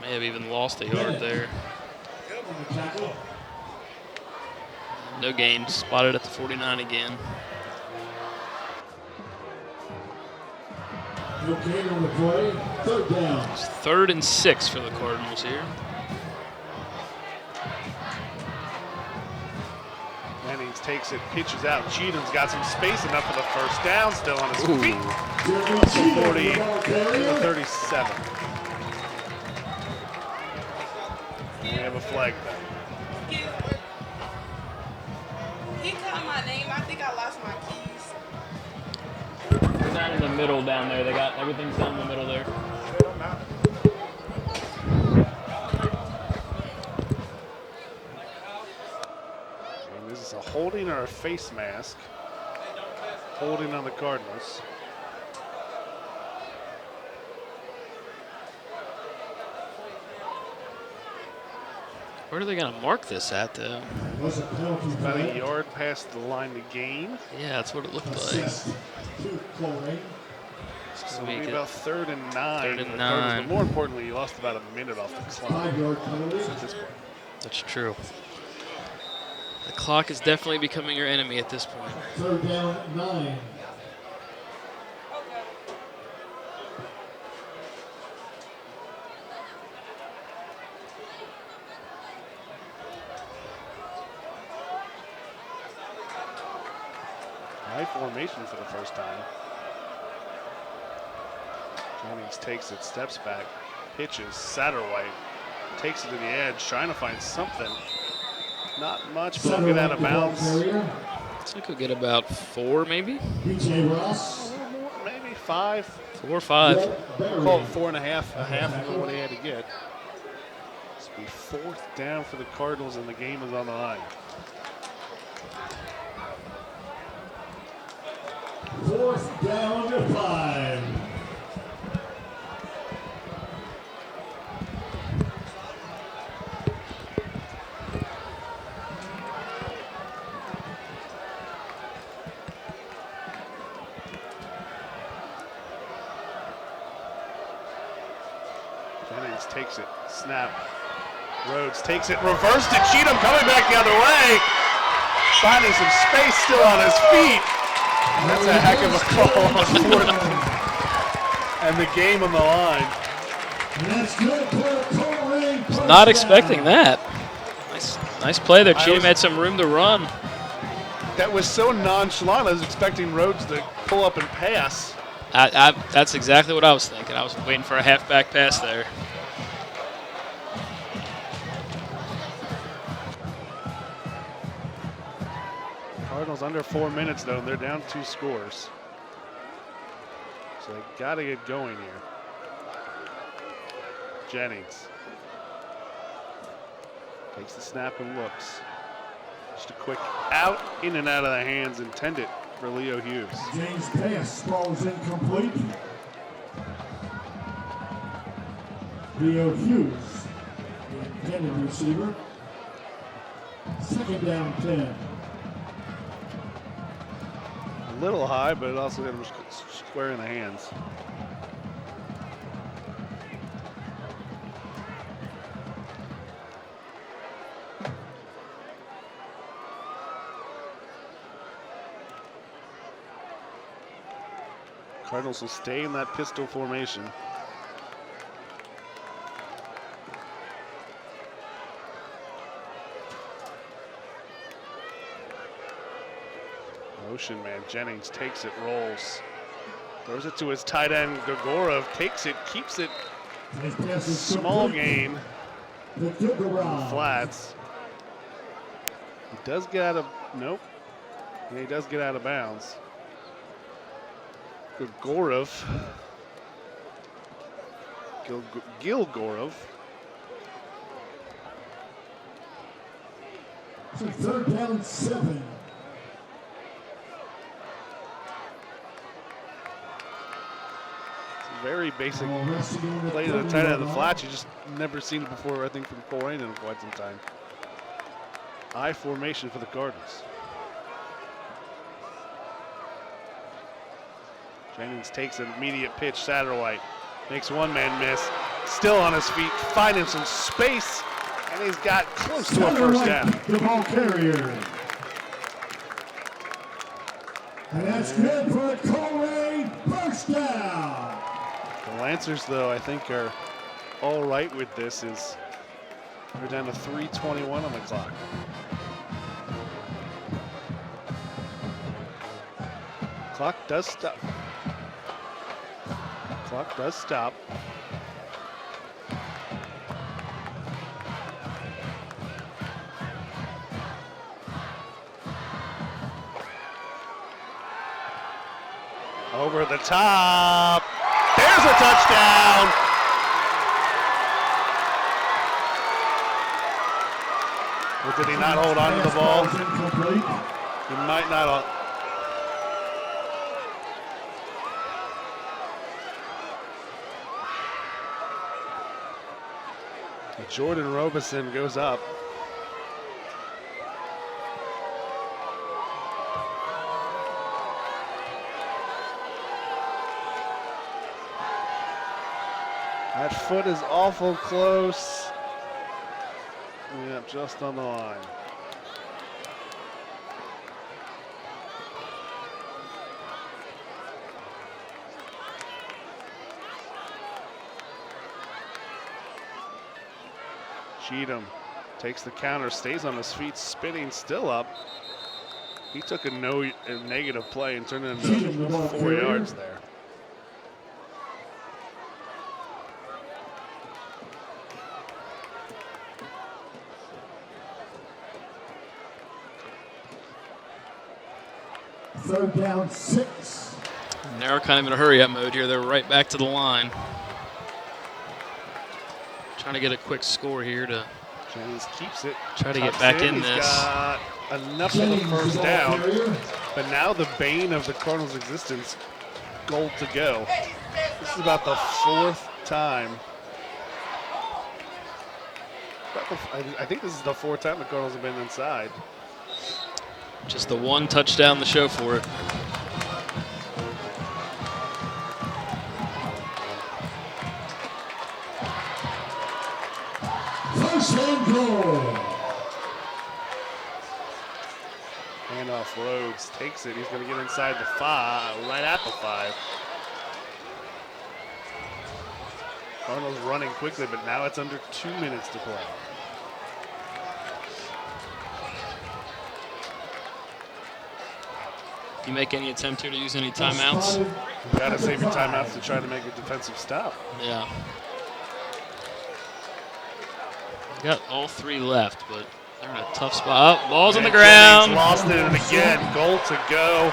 May have even lost a yard there. No gain. Spotted at the 49 again. No gain on the play. 3rd down. It's 3rd and 6 for the Cardinals here. Jennings takes it, pitches out. Cheatham's got some space enough for the first down, still on his feet. 40 to 37. We have a flag back. He called my name. I think I lost my keys. They're down in the middle down there. They got everything's down in the middle there. And this is a holding or a face mask. Holding on the Cardinals. Where are they going to mark this at, though? About a yard past the line to gain. Yeah, that's what it looked like. To Colerain. So it'll be about 3rd and 9. 3rd and for the 9. Cardinals, but more importantly, you lost about a minute off the clock 5-yard penalty. at this point. That's true. The clock is definitely becoming your enemy at this point. 3rd down, 9. High formation for the first time. Jennings takes it, steps back, pitches. Satterwhite takes it to the edge, trying to find something. Not much, but we'll get out of bounds. Looks like we'll get about 4, maybe? BJ Ross. Maybe 5. 4 or 5. We'll call it 4.5, a half of what he had to get. This will be 4th down for the Cardinals, and the game is on the line. 4th down to 5. Jennings takes it, snap. Rhodes takes it, reversed it. Cheatham coming back the other way. Finding some space still on his feet. That's a heck of a call on 4th and the game on the line. Was not expecting that. Nice play there. Cheatham had some room to run. That was so nonchalant. I was expecting Rhodes to pull up and pass. That's exactly what I was thinking. I was waiting for a halfback pass there. Cardinals under 4 minutes though, and they're down 2 scores. So they gotta get going here. Jennings takes the snap and looks. Just a quick out, in and out of the hands intended for Leo Hughes. James' pass, ball is incomplete. Leo Hughes, the intended receiver. 2nd down 10. A little high, but it also hit him square in the hands. Cardinals will stay in that pistol formation. Motion man, Jennings takes it, rolls. Throws it to his tight end, Gregorov takes it, keeps it. Small gain. Flats. He does get out of, nope. Yeah, he does get out of bounds. Gilgorov. Gilgorov. So 3rd down 7. Very basic play to the tight end of the flats. You just never seen it before, I think, from Colerain in quite some time. I formation for the Cardinals. Jennings takes an immediate pitch. Satterwhite makes one man miss. Still on his feet, finding some space, and he's got close to a 1st down. The ball carrier. And that's good for a Colerain 1st down. The Lancers, though, I think are all right with this. We're down to 3:21 on the clock. Clock does stop. Clock does stop. Over the top. There's a touchdown. Or did he not hold on to the ball? He might not. Jordan Robeson goes up. That foot is awful close. Yep, just on the line. Cheatham takes the counter, stays on his feet, spinning, still up. He took a negative play and turned it into 4 yards there. Third down 6. And they're kind of in a hurry-up mode here. They're right back to the line. Trying to get a quick score here to Jennings keeps it. Try to get back in this. Got enough for the 1st down, but now the bane of the Cardinals' existence, goal to go. This is about the 4th time. I think this is the 4th time the Cardinals have been inside. Just the one touchdown to show for it. and goal. Handoff Rhodes takes it. He's going to get inside the 5, right at the 5. Cardinals running quickly, but now it's under 2 minutes to play. Do you make any attempt here to use any timeouts? You got to save your timeouts to try to make a defensive stop. Yeah. Got all 3 left, but they're in a tough spot. Oh, ball's on the ground. Lost it, and again, goal to go.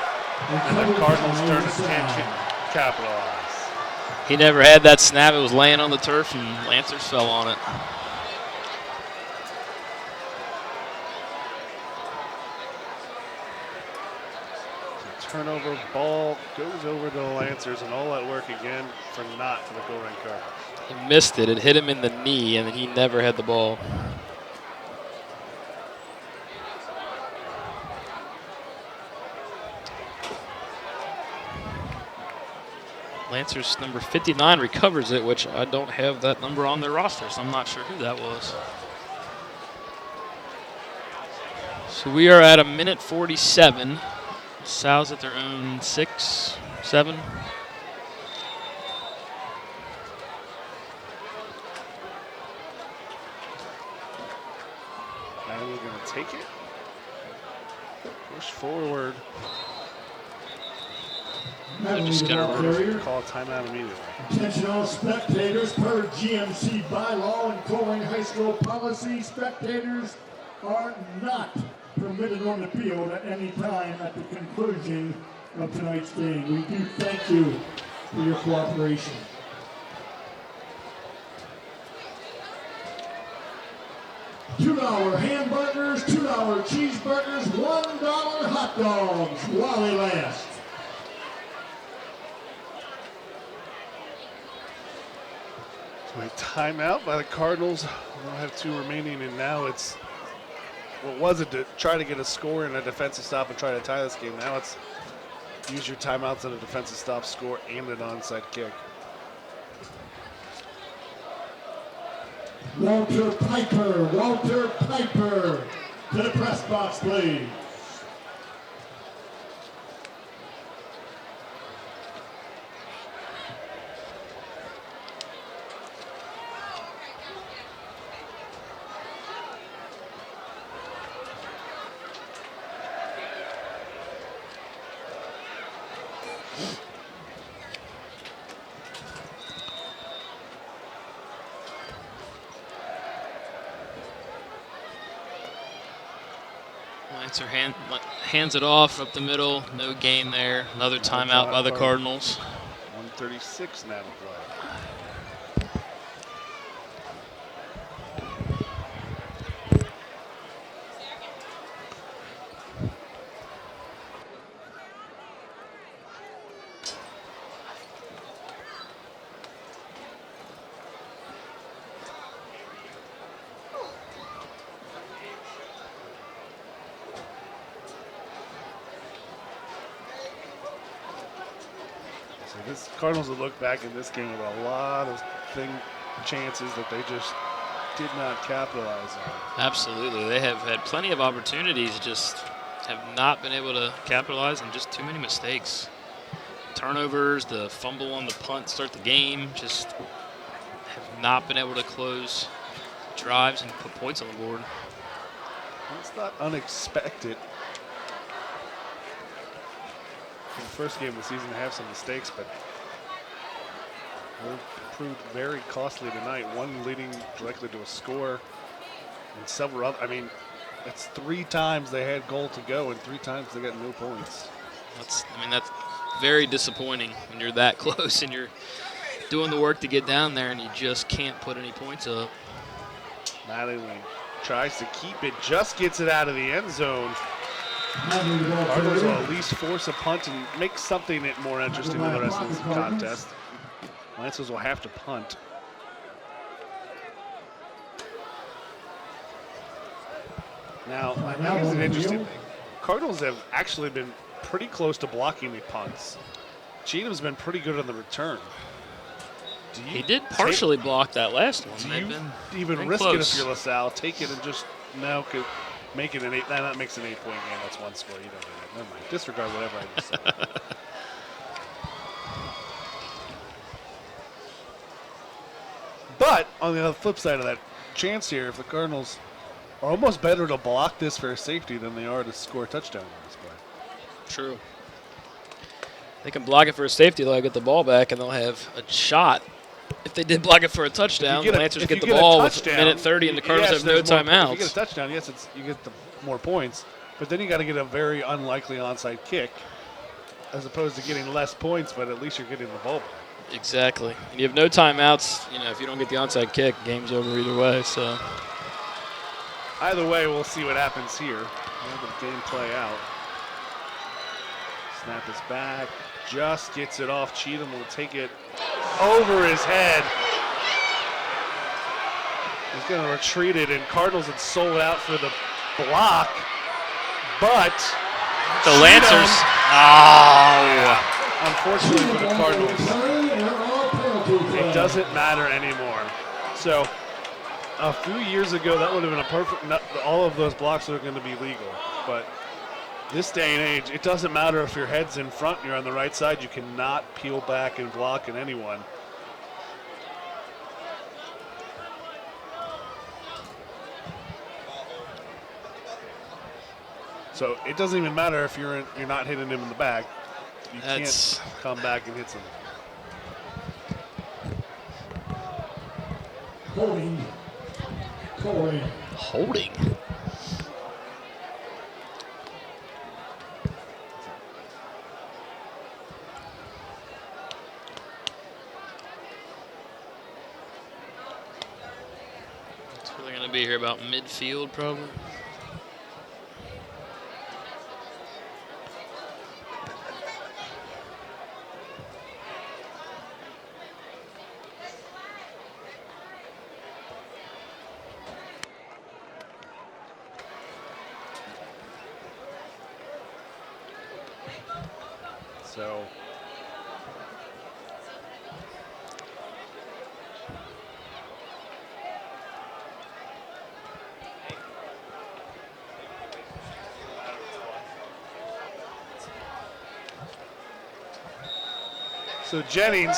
And the Cardinals turn attention, capitalize. He never had that snap. It was laying on the turf, and Lancers fell on it. Turnover, ball goes over to the Lancers, and all that work again for naught for the Colerain Cardinals. He missed it. It hit him in the knee, and he never had the ball. Lancers number 59 recovers it, which I don't have that number on their roster, so I'm not sure who that was. So we are at 1:47. Sal's at their own 6, 7. And we're going to take it. Push forward. They're just going to call a timeout immediately. Attention all spectators, per GMC bylaw and Colerain High School policy, spectators are not permitted on the field at any time at the conclusion of tonight's game. We do thank you for your cooperation. $2 hamburgers, $2 cheeseburgers, $1 hot dogs while they last. So a timeout by the Cardinals. We'll have 2 remaining, and now it's, what was it to try to get a score and a defensive stop and try to tie this game? Now it's use your timeouts and a defensive stop, score, and an onside kick. Walter Piper to the press box, please. Lancer hands it off up the middle. No gain there. Another timeout by the Cardinals. 1:36 now to play. This Cardinals will look back in this game with a lot of chances that they just did not capitalize on. Absolutely. They have had plenty of opportunities, just have not been able to capitalize, and just too many mistakes. Turnovers, the fumble on the punt to start the game, just have not been able to close drives and put points on the board. Well, it's not unexpected. In the first game of the season, to have some mistakes, but they proved very costly tonight. One leading directly to a score, and several other. I mean, that's 3 times they had goal to go, and 3 times they got no points. That's very disappointing when you're that close and you're doing the work to get down there, and you just can't put any points up. Mattingly tries to keep it, just gets it out of the end zone. Cardinals will at least force a punt and make something more interesting than the rest of this contest. Lancers will have to punt. Now, here's an interesting thing. Cardinals have actually been pretty close to blocking the punts. Cheatham's been pretty good on the return. He did partially block that last one. Do They've you been even risk it if close. you're LaSalle? Take it and just could make it an 8. That makes an 8-point game. That's one score. You don't need it. Never mind. Disregard whatever I just said. But on the flip side of that chance here, if the Cardinals are almost better to block this for safety than they are to score a touchdown on this play. True. They can block it for a safety, they'll get the ball back, and they'll have a shot. If they did block it for a touchdown, the Lancers get the ball with minute 30, and the Cardinals have no timeouts. If you get a touchdown, yes, you get the more points, but then you got to get a very unlikely onside kick, as opposed to getting less points, but at least you're getting the ball back. Exactly. And you have no timeouts. You know, if you don't get the onside kick, game's over either way. So either way, we'll see what happens here. We'll have the game play out. Snap is back. Just gets it off. Cheatham will take it over his head. He's going to retreat it, and Cardinals had sold out for the block, but the Lancers. Oh. Unfortunately for the Cardinals, it doesn't matter anymore. So a few years ago, that would have been a perfect, all of those blocks are going to be legal. But this day and age, it doesn't matter if your head's in front and you're on the right side. You cannot peel back and block at anyone. So it doesn't even matter if you're not hitting him in the back. You can't come back and hit something. Holding. Colerain. Holding. So they're going to be here about midfield, probably. So Jennings,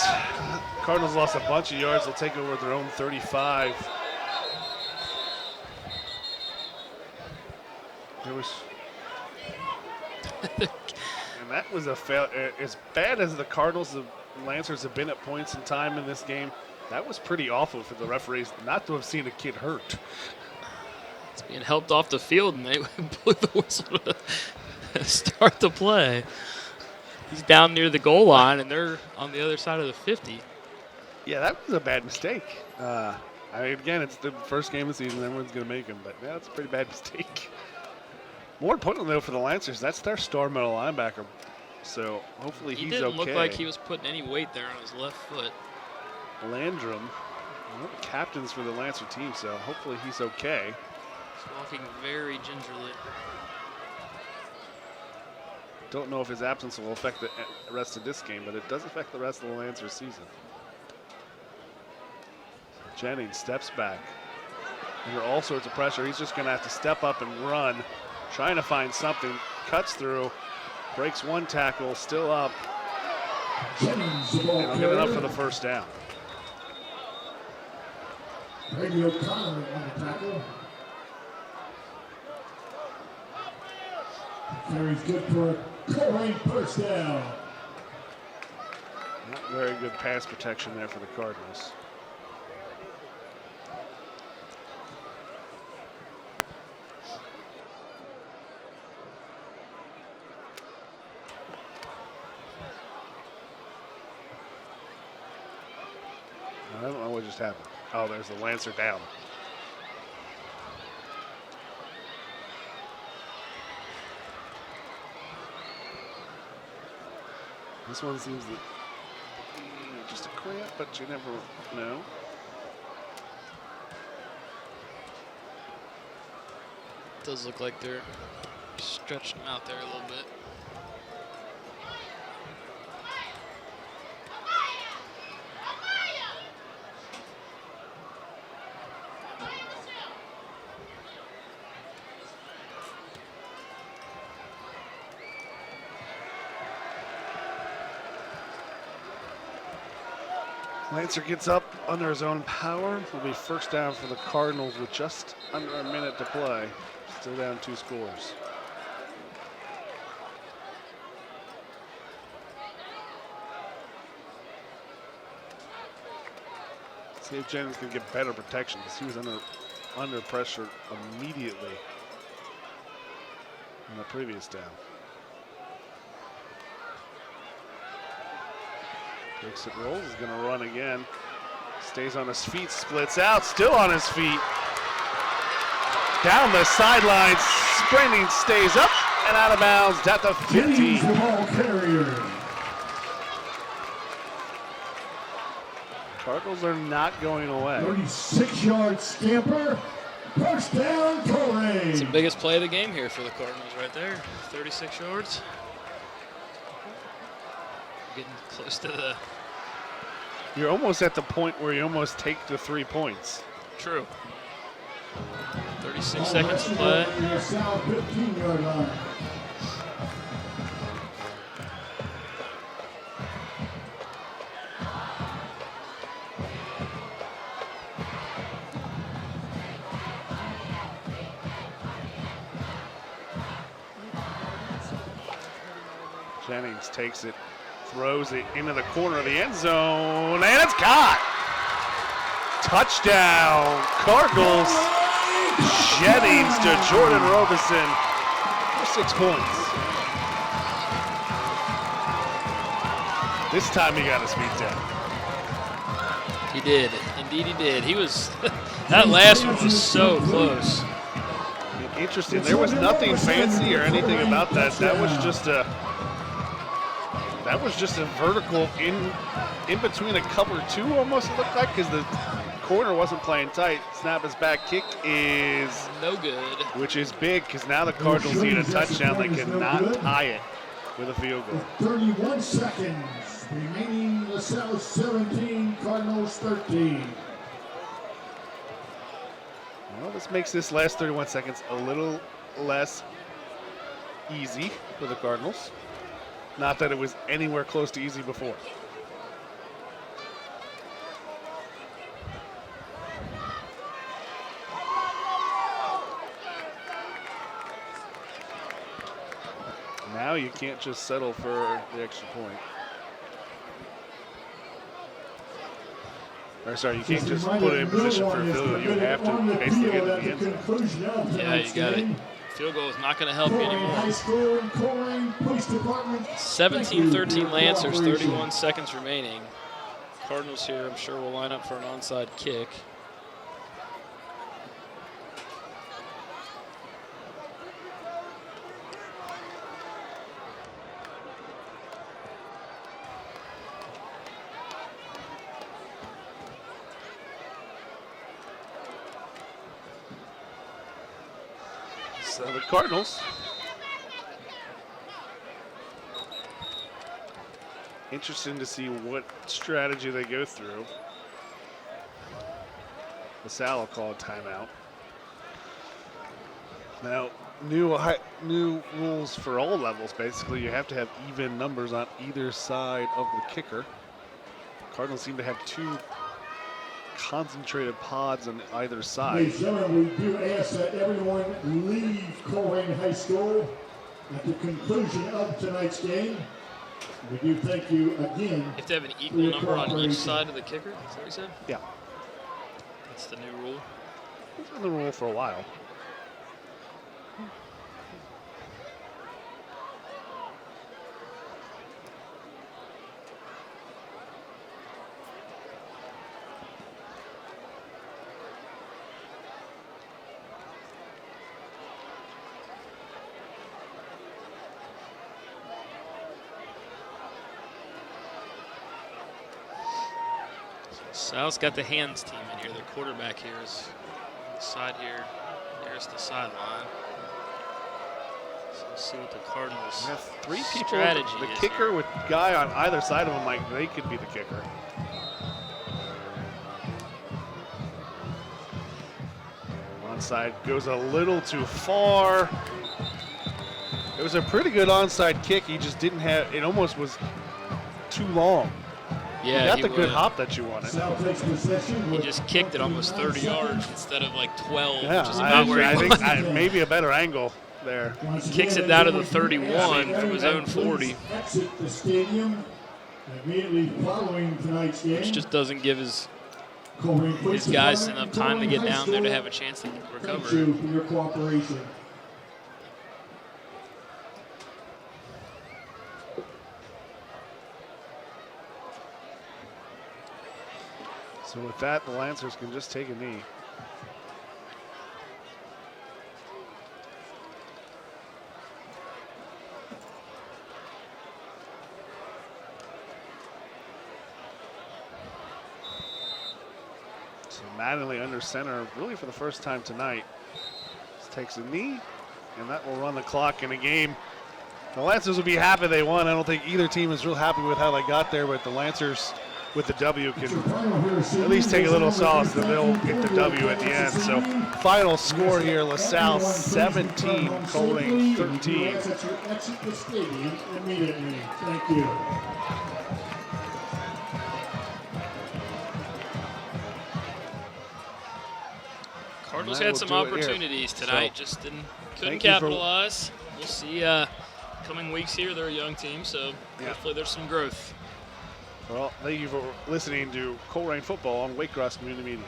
Cardinals lost a bunch of yards. They'll take over their own 35. There was, and that was a fail. As bad as the Cardinals, the Lancers have been at points in time in this game, that was pretty awful for the referees not to have seen a kid hurt. It's being helped off the field, and they blew the whistle to start the play. He's down near the goal line, and they're on the other side of the 50. Yeah, that was a bad mistake. I mean, again, it's the first game of the season. Everyone's going to make them, but yeah, it's a pretty bad mistake. More importantly, though, for the Lancers, that's their star middle linebacker. So hopefully he's okay. He didn't look like he was putting any weight there on his left foot. Landrum, one of the captains for the Lancer team, so hopefully he's okay. He's walking very gingerly. Don't know if his absence will affect the rest of this game, but it does affect the rest of the Lancers season. Jennings steps back. Under all sorts of pressure, he's just going to have to step up and run, trying to find something. Cuts through, breaks one tackle, still up. And he'll get enough for the first down. Radio Connor on the tackle. Carries good for Colerain, first down. Not very good pass protection there for the Cardinals. I don't know what just happened. Oh, there's the Lancer down. This one seems just a cramp, but you never know. It does look like they're stretching him out there a little bit. Lancer gets up under his own power. Will be first down for the Cardinals with just under a minute to play. Still down 2 scores. See if Jennings can get better protection because he was under pressure immediately on the previous down. Takes it, rolls, is gonna run again. Stays on his feet, splits out, still on his feet. Down the sideline, sprinting, stays up and out of bounds at the 15. The ball carrier. Cardinals are not going away. 36-yard scamper. First down, Colerain. It's the biggest play of the game here for the Cardinals right there. 36 yards. Getting close to the... You're almost at the point where you almost take the 3 points. True. 36 seconds to play. The Salle 15-yard line. Jennings takes it, throws it into the corner of the end zone, and it's caught. Touchdown, Cardinals. Jennings to Jordan Robeson for 6 points. This time he got his feet down. He did. Indeed he did. He was, that last one was so close. Interesting, there was nothing fancy or anything about that. That was just a vertical in between a cover 2 almost, it looked like, because the corner wasn't playing tight. Snap is back, kick is no good, which is big because now the Cardinals need a touchdown. They cannot tie it with a field goal. 31 seconds remaining. LaSalle 17, Cardinals 13. Well, this makes this last 31 seconds a little less easy for the Cardinals. Not that it was anywhere close to easy before. Now you can't just settle for the extra point. Or sorry, you can't just put it in position for a field goal. You have to basically get to the end zone. Yeah, you got it. Field goal is not going to help you anymore. 17-13 Lancers, 31 seconds remaining. Cardinals here, I'm sure, will line up for an onside kick. So the Cardinals, interesting to see what strategy they go through. Salle will call a timeout. Now, new rules for all levels. Basically, you have to have even numbers on either side of the kicker. Cardinals seem to have 2 concentrated pods on either side. Ladies and gentlemen, we do ask that everyone leave Colerain High School at the conclusion of tonight's game. We do thank you again. You have to have an equal number on each side of the kicker, is that what you said? Yeah. That's the new rule. It's been the rule for a while. Sal's got the hands team in here. The quarterback here is side here. There's the sideline. So let's see what the Cardinals' We have 3 people. strategy The is kicker here. with guy on either side of him, like they could be the kicker. Onside goes a little too far. It was a pretty good onside kick. He just didn't have, it almost was too long. Yeah, you got he the good would. hop that you wanted. Sal takes possession. He with just kicked it almost 30 yards instead of like 12, Yeah, which is about where he I was. think maybe a better angle there. Once Kicks again, it down to the if 31 you from his own 40. please exit the stadium immediately following tonight's game. Which just doesn't give his Colerain Police guys Department enough time to and get Colerain down High there to School, have a chance to thank recover. you for your cooperation. So with that, the Lancers can just take a knee. So Mattingly under center, really for the first time tonight. Just takes a knee, and that will run the clock in a game. The Lancers will be happy they won. I don't think either team is real happy with how they got there, but the Lancers with the W can at least take a little solace that they'll get the W at the end. So final score here, LaSalle 17, Colerain 13. Exit the stadium immediately. Thank you. Cardinals that had will some do it here. opportunities tonight, So, just couldn't thank you for- capitalize. We'll see coming weeks here. They're a young team, so Yeah. hopefully there's some growth. Well, thank you for listening to Colerain Football on Waycross Community Media.